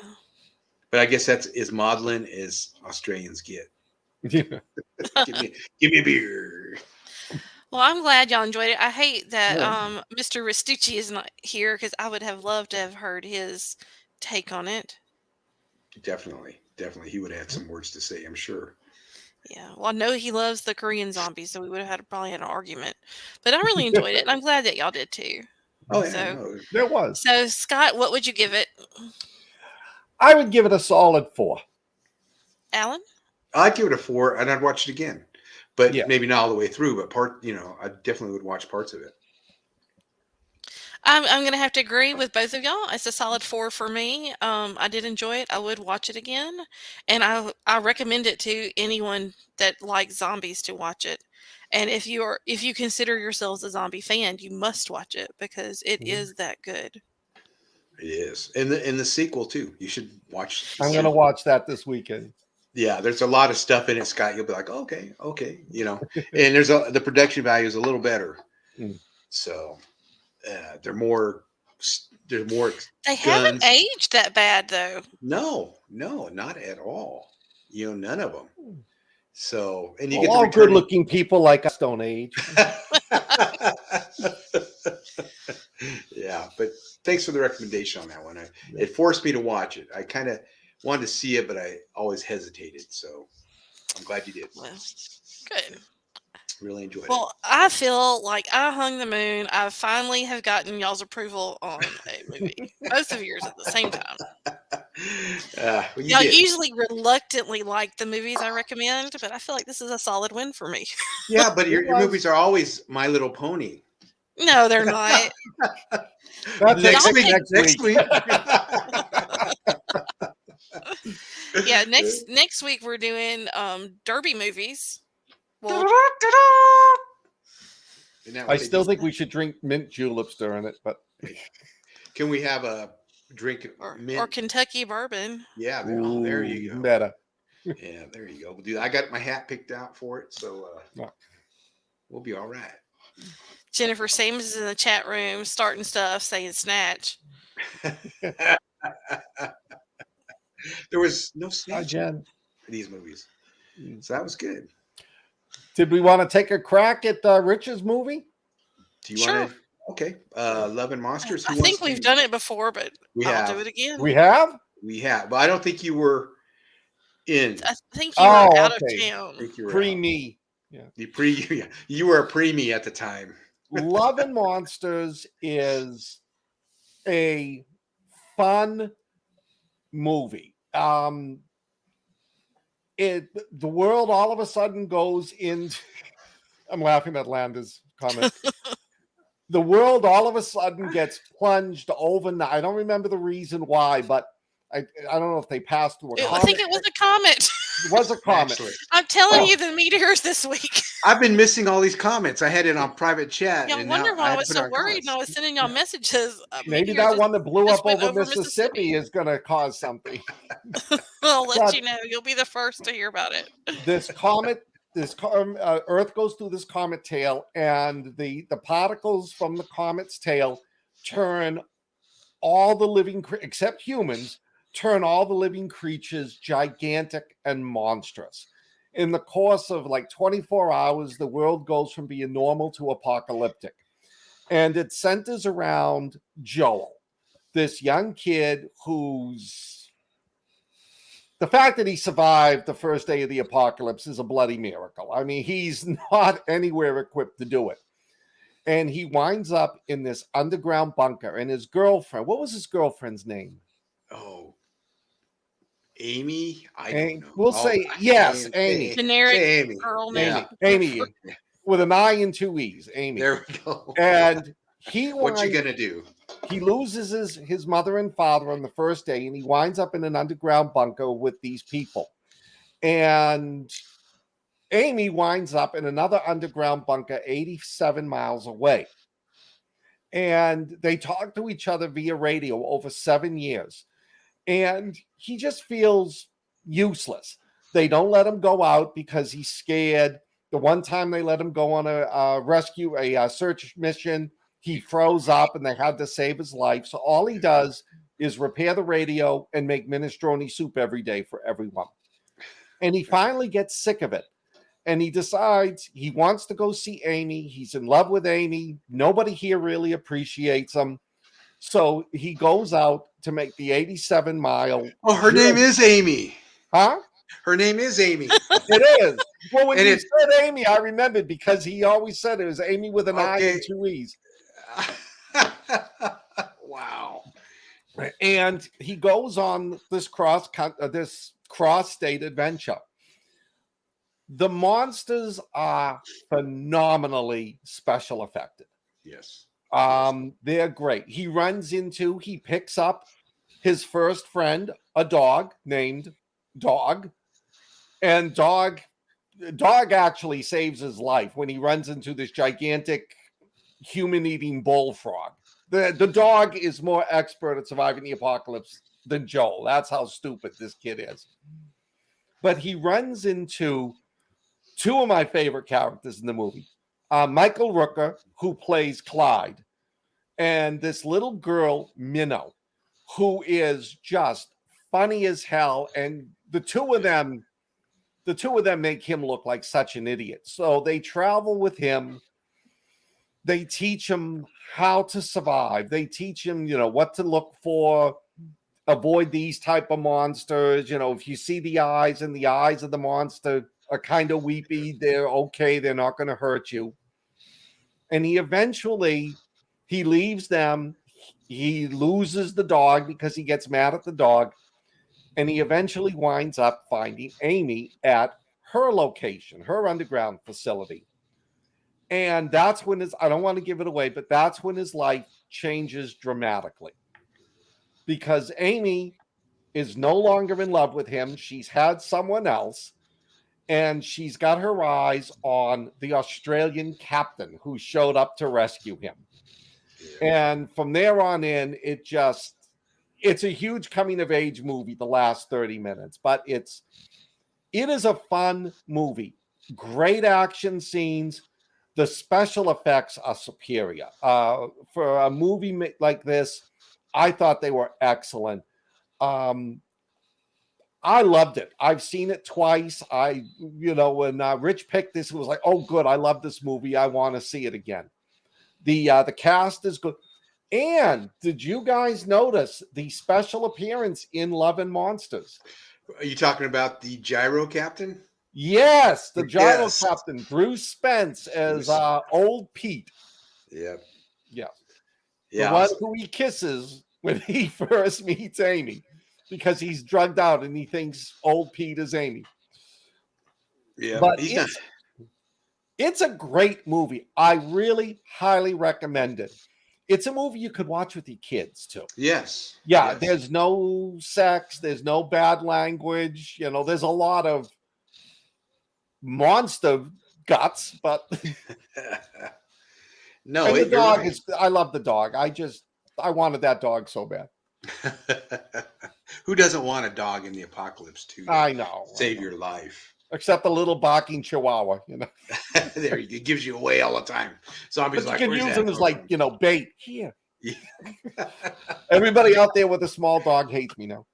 But I guess that's as maudlin as Australians get. Yeah. give me a beer. Well, I'm glad y'all enjoyed it. I hate that Mr. Restucci is not here because I would have loved to have heard his take on it. Definitely. He would have had some words to say, I'm sure. Yeah. Well, I know he loves the Korean zombies, so we would have probably had an argument. But I really enjoyed it, and I'm glad that y'all did too. Oh, yeah. No. There was. So, Scott, what would you give it? I would give it a solid 4. Alan? I'd give it a 4, and I'd watch it again. But maybe not all the way through, but you know, I definitely would watch parts of it. I'm going to have to agree with both of y'all. It's a solid 4 for me. I did enjoy it. I would watch it again. And I recommend it to anyone that likes zombies to watch it. And if you consider yourselves a zombie fan, you must watch it because it is that good. It is. And the sequel too. You should watch. I'm going to watch that this weekend. Yeah, there's a lot of stuff in it, Scott. You'll be like, okay, you know. And the production value is a little better. So they're more. They haven't aged that bad, though. No, not at all. You know, none of them. So, and you get all good-looking people like us don't age. Yeah, but thanks for the recommendation on that one. It forced me to watch it. I kind of wanted to see it, but I always hesitated. So I'm glad you did. Well, good. Really enjoyed it. Well, I feel like I hung the moon. I finally have gotten y'all's approval on a movie. Both of yours at the same time. Y'all usually reluctantly like the movies I recommend, but I feel like this is a solid win for me. Yeah, but your movies are always My Little Pony. No, they're not. Next week. Yeah, next week we're doing Derby movies. Well, I still think we should drink mint juleps during it, but can we have a drink or Kentucky bourbon? Yeah, there you go. Better. Yeah, there you go. We'll do that. I got my hat picked out for it, so we'll be all right. Jennifer Sames is in the chat room starting stuff, saying snatch. There was no snatch Jen. for these movies, so that was good. Did we want to take a crack at Rich's movie? Do you want to? Okay. Love and Monsters. I think we've done it before, but I'll do it again. We have? We have. But I don't think you were In. I think you were out of okay. town. Pre-me. Yeah. You were a preemie at the time. Love and Monsters is a fun movie. The world all of a sudden goes into I'm laughing at Landa's comment. The world all of a sudden gets plunged overnight. I don't remember the reason why, but I don't know if they passed through a comet. I think it was a comet. It was a comet. Actually. I'm telling you, the meteors this week. I've been missing all these comments. I had it on private chat. Yeah, I wonder why I was so worried and I was sending y'all messages. Maybe that one that blew up over Mississippi is going to cause something. I'll let you know. You'll be the first to hear about it. This comet, Earth goes through this comet tail, and the particles from the comet's tail turn all the living, except humans, turn all the living creatures gigantic and monstrous. In the course of like 24 hours, the world goes from being normal to apocalyptic. And it centers around Joel, this young kid who's... The fact that he survived the first day of the apocalypse is a bloody miracle. I mean, he's not anywhere equipped to do it. And he winds up in this underground bunker. And his girlfriend, what was his girlfriend's name? Oh, Amy? I don't know. We'll say, yes, Amy. Generic Amy. girl name. Amy, with an I and two E's, Amy. There we go. And what you gonna do? He loses his mother and father on the first day, and he winds up in an underground bunker with these people. And Amy winds up in another underground bunker 87 miles away. And they talk to each other via radio over 7 years. And he just feels useless. They don't let him go out because he's scared. The one time they let him go on a search mission, he froze up and they had to save his life. So all he does is repair the radio and make minestrone soup every day for everyone. And he finally gets sick of it. And he decides he wants to go see Amy. He's in love with Amy. Nobody here really appreciates him. So he goes out to make the 87-mile. Oh, her name is Amy. Huh? Her name is Amy. It is. Well, when you said Amy, I remembered because he always said it was Amy with an I and two E's. Wow. And he goes on this cross-state adventure. The monsters are phenomenally special effected. Yes. They're great. He picks up his first friend, a dog named Dog. And Dog actually saves his life when he runs into this gigantic human-eating bullfrog. The dog is more expert at surviving the apocalypse than Joel. That's how stupid this kid is. But he runs into two of my favorite characters in the movie. Michael Rooker, who plays Clyde, and this little girl, Minnow, who is just funny as hell. And the two of them make him look like such an idiot. So they travel with him. They teach him how to survive. They teach him, what to look for, avoid these type of monsters. If you see the eyes and the eyes of the monster are kind of weepy, they're okay. They're not going to hurt you. And he leaves them. He loses the dog because he gets mad at the dog. And he eventually winds up finding Amy at her location, her underground facility. And that's when I don't want to give it away, but that's when his life changes dramatically. Because Amy is no longer in love with him. She's had someone else. And she's got her eyes on the Australian captain who showed up to rescue him. Yeah. And from there on in, it's a huge coming-of-age movie, the last 30 minutes. But it is a fun movie. Great action scenes. The special effects are superior. For a movie like this, I thought they were excellent. I loved it. I've seen it twice. When Rich picked this, it was like, oh, good. I love this movie. I want to see it again. The cast is good. And did you guys notice the special appearance in Love and Monsters? Are you talking about the Gyro Captain? Yes, the Gyro Captain, Bruce Spence as old Pete. Yep. Yeah. Yeah. The one who he kisses when he first meets Amy, because he's drugged out and he thinks old Pete is Amy. Yeah, but it's a great movie. I really highly recommend it. It's a movie you could watch with your kids too. Yes. Yeah, there's no sex, there's no bad language. You know, there's a lot of monster guts, but no, and the dog is. I love the dog. I wanted that dog so bad. Who doesn't want a dog in the apocalypse too? I know. Save your life. Except the little barking chihuahua, you know. There, it gives you away all the time. Zombies but like, you can use them as like, you know, bait. Here. Yeah. Everybody out there with a small dog hates me now.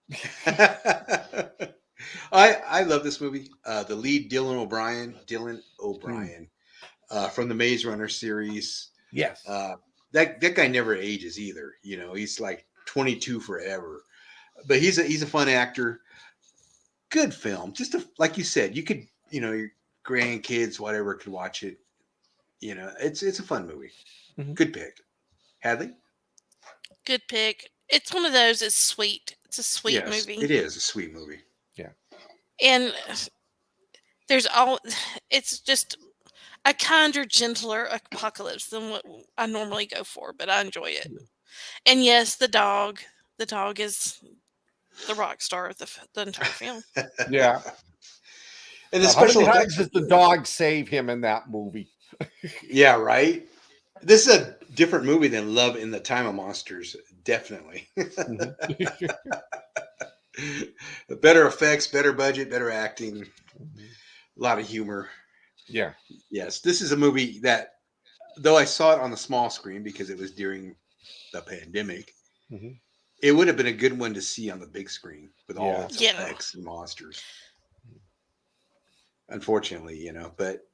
I love this movie. The lead, Dylan O'Brien, from the Maze Runner series. Yes. That guy never ages either. You know, he's like 22 forever. But he's a fun actor. Good film. Just like you said, you could, you know, your grandkids, whatever, could watch it. You know, it's a fun movie. Mm-hmm. Good pick. Hadley? Good pick. It's one of those. It's sweet. It's a sweet movie. It is a sweet movie. Yeah. And it's just a kinder, gentler apocalypse than what I normally go for, but I enjoy it. And yes, the dog is the rock star of the entire film. Yeah. And the special effects, does the dog save him in that movie? Yeah, right. This is a different movie than Love in the Time of Monsters, definitely. Better effects, better budget, better acting, a lot of humor. Yeah. Yes, this is a movie that, though I saw it on the small screen because it was during the pandemic, it would have been a good one to see on the big screen with all its effects and monsters. Unfortunately, you know, but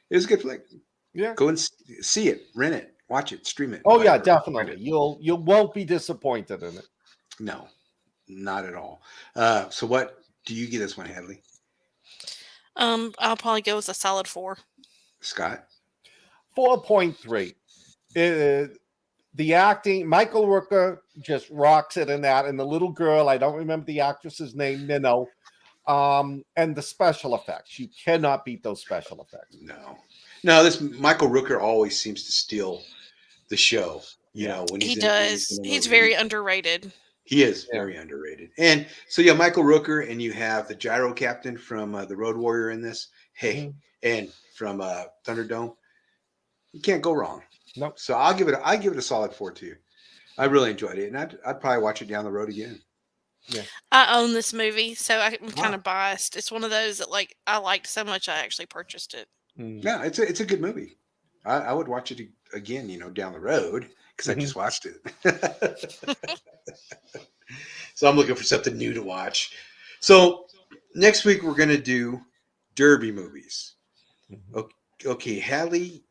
it was a good flick. Yeah, go and see it, rent it, watch it, stream it. Oh whatever. Yeah, definitely. You won't be disappointed in it. No, not at all. So what do you give this one, Hadley? I'll probably go with a solid 4. Scott? 4.3. The acting, Michael Rooker just rocks it in that, and the little girl, I don't remember the actress's name, Minnow. And the special effects. You cannot beat those special effects. No, this Michael Rooker always seems to steal the show. You know, when he does. He's very underrated. He is very underrated. And so, yeah, Michael Rooker, and you have the Gyro Captain from the Road Warrior in this. Hey, and from Thunderdome. You can't go wrong. Nope. So I give it a solid 4 too. I really enjoyed it, and I'd probably watch it down the road again. Yeah. I own this movie, so I'm kind of biased. It's one of those that like I liked so much I actually purchased it. Yeah, it's a good movie. I would watch it again, you know, down the road because I just watched it. So I'm looking for something new to watch. So next week we're gonna do Derby movies. Okay, Hadley,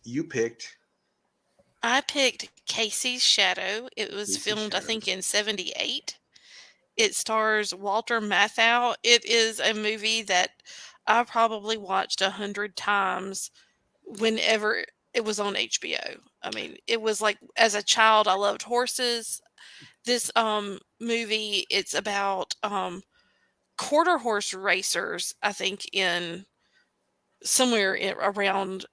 you picked. I picked Casey's Shadow. It was filmed, I think, in 1978. It stars Walter Matthau. It is a movie that I probably watched 100 times whenever it was on HBO. I mean, it was like, as a child, I loved horses. This movie, it's about quarter horse racers, I think, in somewhere around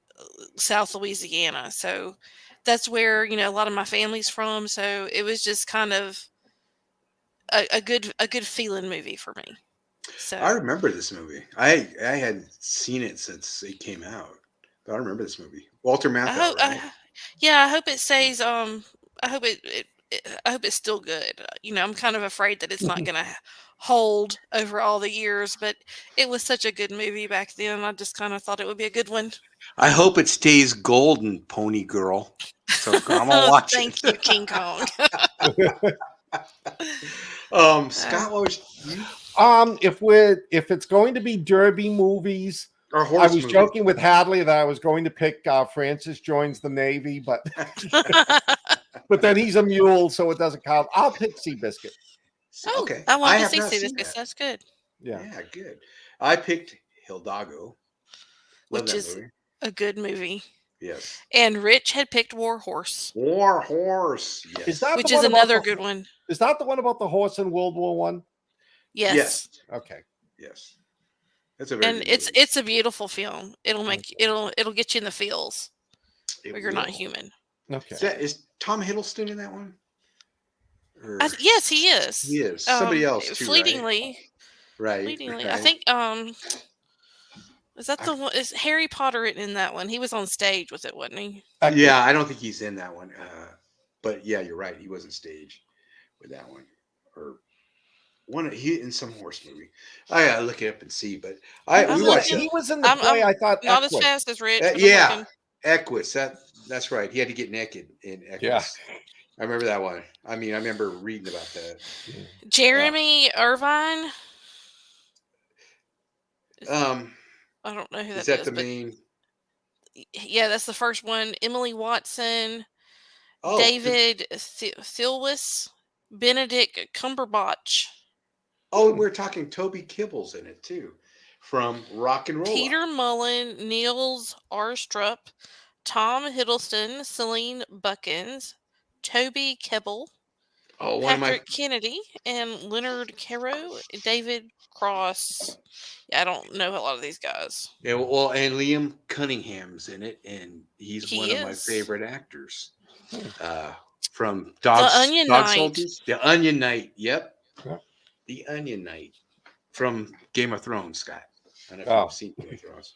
South Louisiana. So that's where, you know, a lot of my family's from. So it was just kind of a good feeling movie for me. So I remember this movie. I hadn't seen it since it came out, but I remember this movie. Walter Matthau. Right? I hope it stays. I hope I hope it's still good. You know, I'm kind of afraid that it's not going to hold over all the years, but it was such a good movie back then. I just kind of thought it would be a good one. I hope it stays golden, Pony Girl. So I'm gonna watch Thank you, King Kong. Scott, what was you? If it's going to be Derby movies, or horse I was movies. joking with Hadley that I was going to pick Francis Joins the Navy, but but then he's a mule, so it doesn't count. I'll pick Seabiscuit. Oh, Okay. I I wanted to have see not this. seen that. That's good. Yeah. Yeah, good. I picked Hildago. Love Which that is movie. a good movie. Yes. And Rich had picked War Horse, War Horse. Yes. Is that which the is one about another the, good one. Is that the one about the horse in World War One? Yes. Yes. Okay. Yes. That's a very And good movie. it's a beautiful film. It'll get you in the feels. But you're not human. Okay. Is Tom Hiddleston in that one? Or, Yes, he is. he is. Somebody else too, fleetingly. right? Fleetingly. Right. I think is that the one? Is Harry Potter in that one? He was on stage with it, wasn't he? Yeah, I don't think he's in that one. But yeah, you're right. He was on stage with that one, or he in some horse movie. I gotta look it up and see. But we watched. He was in the play. I thought not Equus. as fast as Rich. Yeah, Equus. That's right. He had to get naked in Equus. Yeah. I remember that one. I mean, I remember reading about that. Jeremy Irvine. I don't know who that is. Is that the main? Yeah, that's the first one. Emily Watson, Oh, David Thilwis, Benedict Cumberbatch. Oh, we're talking Toby Kibble's in it too, from Rock and Roll. Peter Mullen, Niels Arstrup, Tom Hiddleston, Celine Buckins, Toby Kebbell, Patrick Kennedy, and Leonard Caro, David Cross. Yeah, I don't know a lot of these guys. Yeah, well, and Liam Cunningham's in it, and he's one of my favorite actors. From Dog Soldiers. The Onion Knight. Yep. The Onion Knight from Game of Thrones, Scott. I don't know if you've seen Game of Thrones.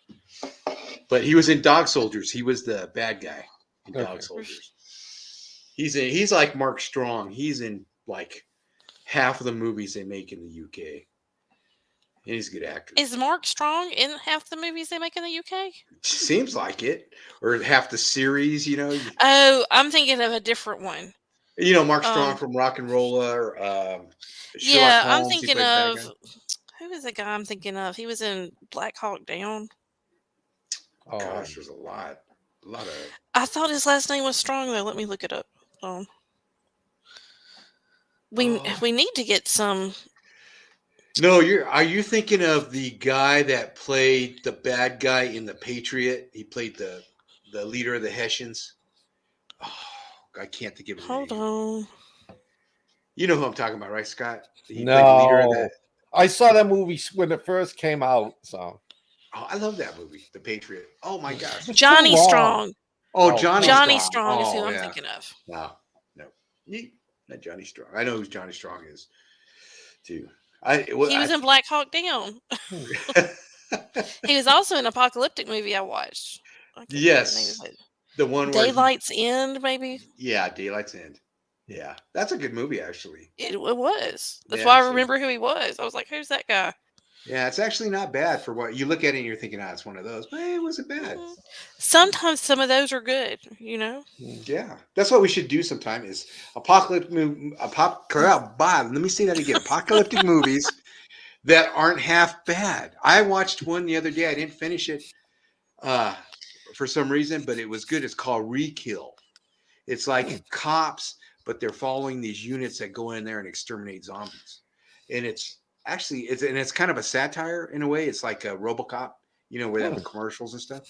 But he was in Dog Soldiers. He was the bad guy in Dog Soldiers. He's like Mark Strong. He's in like half of the movies they make in the UK. And he's a good actor. Is Mark Strong in half the movies they make in the UK? Seems like it. Or half the series, you know. Oh, I'm thinking of a different one. You know, Mark Strong from Rock and Roller. Yeah, I'm thinking of... Who is the guy I'm thinking of? He was in Black Hawk Down. Oh, gosh, there's a lot of... I thought his last name was Strong, though. Let me look it up. We need to get some... No, are you thinking of the guy that played the bad guy in The Patriot? He played the leader of the Hessians. Oh, I can't think of his name. Hold on. You know who I'm talking about, right, Scott? He played the leader of that. I saw that movie when it first came out. So, I love that movie, The Patriot. Oh my gosh, Johnny Strong. Oh, Johnny Strong is who I'm thinking of. No, not Johnny Strong. I know who Johnny Strong is, too. He was in Black Hawk Down. He was also in an Apocalyptic movie I watched. Yes. The one where Daylight's End, maybe? Yeah, Daylight's End. Yeah. That's a good movie, actually. It was. That's why I remember who he was. I was like, who's that guy? Yeah, it's actually not bad for what you look at it and you're thinking, it's one of those. But it wasn't bad. Mm-hmm. Sometimes some of those are good, you know? Yeah. That's what we should do sometime is apocalyptic let me say that again. Apocalyptic movies that aren't half bad. I watched one the other day. I didn't finish it for some reason, but it was good. It's called Re-Kill. It's like cops, but they're following these units that go in there and exterminate zombies. And it's kind of a satire in a way. It's like a RoboCop, you know, where they have the commercials and stuff.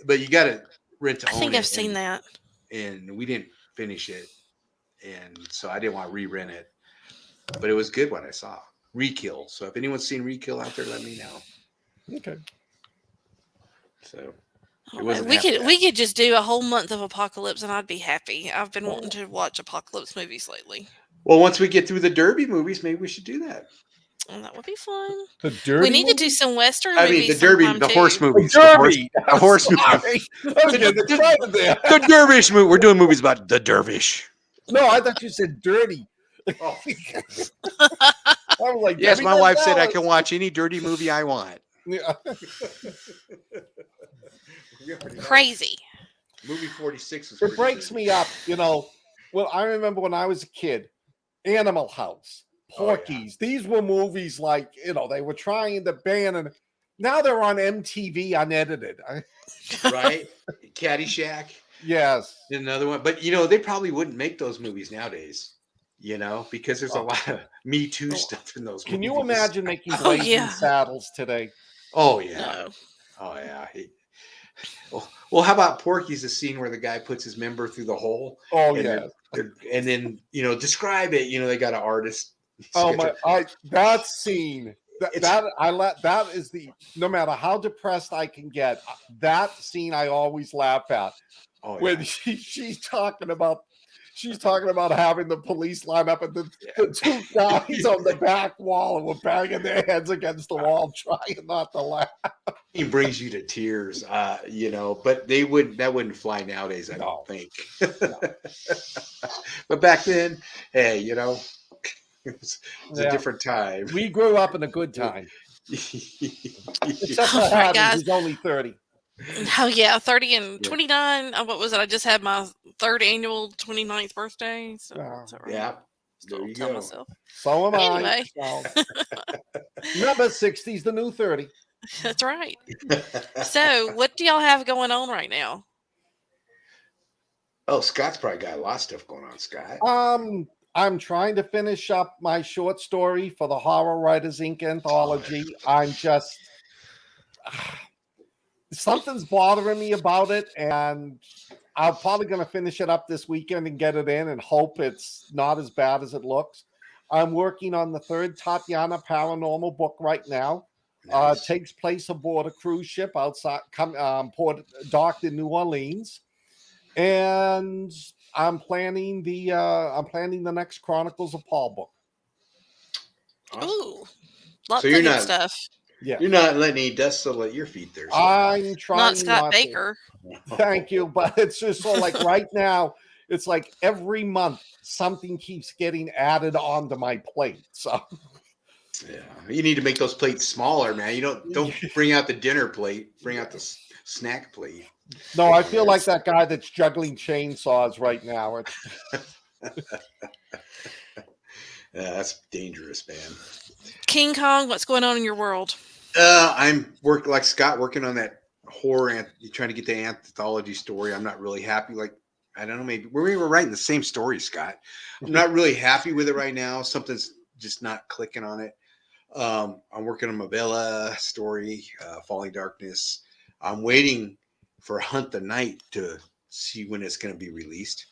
But you got to rent to own it. I think I've seen that. And we didn't finish it. And so I didn't want to re-rent it. But it was good what I saw. Re-Kill. So if anyone's seen Re-Kill out there, let me know. Okay. So we could just do a whole month of Apocalypse and I'd be happy. I've been wanting to watch Apocalypse movies lately. Well, once we get through the Derby movies, maybe we should do that. And that would be fun. The Derby. We need to do some Western movies. The Derby, the horse movies. The Derby. The horse movie. The Dervish movie. We're doing movies about the Dervish. No, I thought you said dirty. Oh. I was like, yes, my wife said I can watch any dirty movie I want. Yeah. Crazy. Movie 46 is it breaks me up, you know. Well, I remember when I was a kid, Animal House, Porky's. These were movies like, you know, they were trying to ban, and now they're on MTV unedited. Right? Caddyshack. Yes. Another one. But, you know, they probably wouldn't make those movies nowadays. you know, because there's a lot of Me Too stuff in those Can movies. you imagine making Oh, Blazing yeah. Saddles today? Oh, yeah. No. Oh, yeah. Well, how about Porky's, the scene where the guy puts his member through the hole? Oh, and yeah. and then, you know, describe it. You know, they got an artist. Oh, that scene. That is the, no matter how depressed I can get, that scene I always laugh at. Oh, When yeah. she's talking about having the police line up and the two guys on the back wall and were banging their heads against the wall trying not to laugh. He brings you to tears, you know, but that wouldn't fly nowadays, I don't think. No. But back then, hey, you know, it was a different time. We grew up in a good time. Except for All right, Hadley, guys. who's only 30. Oh, yeah, 30 and 29. What was it? I just had my third annual 29th birthday. So, that's all right. Yeah, there you go. Myself. So am Anyway. I. So. Remember, 60's the new 30. That's right. So, what do y'all have going on right now? Oh, Scott's probably got a lot of stuff going on, Scott. I'm trying to finish up my short story for the Horror Writers Inc. anthology. I'm just something's bothering me about it, and I'm probably going to finish it up this weekend and get it in and hope it's not as bad as it looks. I'm working on the third Tatiana paranormal book right now. Nice. Takes place aboard a cruise ship outside port docked in New Orleans, and I'm planning the next Chronicles of Paul book. Awesome. Ooh, lots So of you're good not stuff. Yeah, you're not letting any dust settle at your feet there. So. I'm trying not Scott not Baker. To. Thank you, but it's just so like right now, it's like every month something keeps getting added onto my plate. So. Yeah, you need to make those plates smaller, man. You don't bring out the dinner plate. Bring out the snack plate. No, I feel like that guy that's juggling chainsaws right now. Yeah, that's dangerous, man. King Kong, what's going on in your world? I'm like Scott, working on that horror. Trying to get the anthology story. I'm not really happy. Like, I don't know, maybe we were writing the same story, Scott. I'm not really happy with it right now. Something's just not clicking on it. I'm working on Mabella story, Falling Darkness. I'm waiting for Hunt the Night to see when it's going to be released.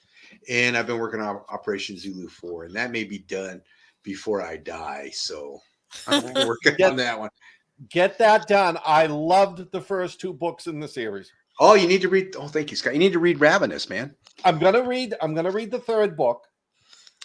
And I've been working on Operation Zulu 4, and that may be done before I die. So I'm working on that one. Get that done. I loved the first two books in the series. Oh, you need to read. Oh, thank you, Scott. You need to read Ravenous, man. I'm gonna read the third book.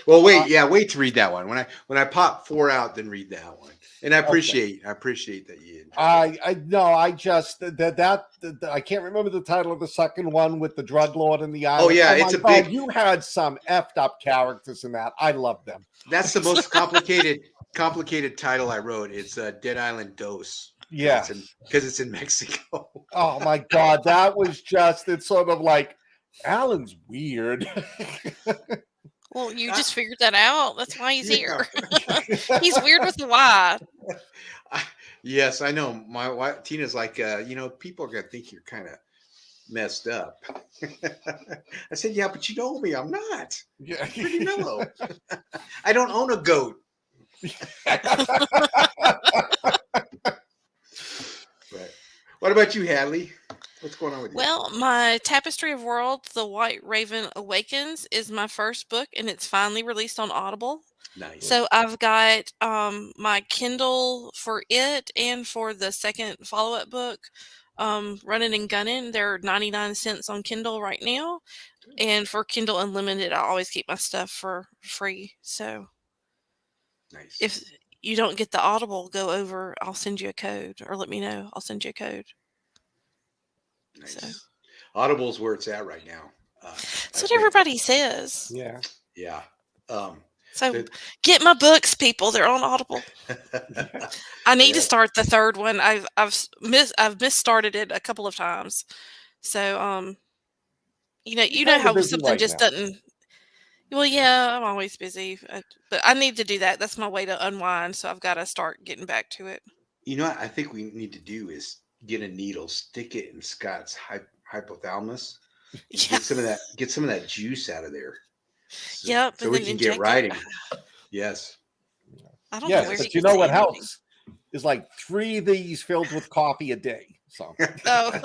Well, wait to read that one. When I pop 4 out, then read that one. And I appreciate that you. I just I can't remember the title of the second one with the drug lord in the island. Oh yeah, it's a big. You had some effed up characters in that. I love them. That's the most complicated title I wrote. It's Dead Island Dose. Yeah, because it's in Mexico. Oh my God, that was just. It's sort of like Alan's weird. Well, you just figured that out. That's why he's here. He's weird with the Y. Yes, I know. My wife Tina's like, people are gonna think you're kind of messed up. I said, yeah, but you know me, I'm not. Yeah, I'm pretty mellow. I don't own a goat. But what about you, Hadley? What's going on with you? Well, my Tapestry of Worlds, The White Raven Awakens, is my first book, and it's finally released on Audible. Nice. So I've got my Kindle for it and for the second follow-up book, Running and Gunning. They're 99 cents on Kindle right now. And for Kindle Unlimited, I always keep my stuff for free. So nice. If you don't get the Audible, go over. I'll send you a code, or let me know. I'll send you a code. Nice. So. Audible's where it's at right now. That's what everybody says. Yeah. Yeah. So get my books, people. They're on Audible. I need to start the third one. I've misstarted it a couple of times. So you know how something just doesn't. Well, yeah, I'm always busy, but I need to do that. That's my way to unwind. So I've got to start getting back to it. You know what I think we need to do is get a needle, stick it in Scott's hypothalamus, Yeah. get some of that juice out of there. Yep. So we can get riding. Yes. I don't know where but you know what helps is like 3 of these filled with coffee a day. So. Oh.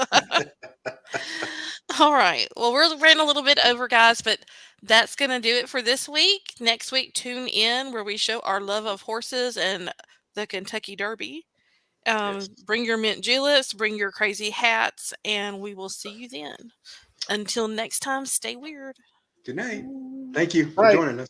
All right. Well, we're running a little bit over, guys, but that's going to do it for this week. Next week, tune in where we show our love of horses and the Kentucky Derby. Bring your mint juleps, bring your crazy hats, and we will see you then. Until next time, stay weird. Good night. Thank you for joining us.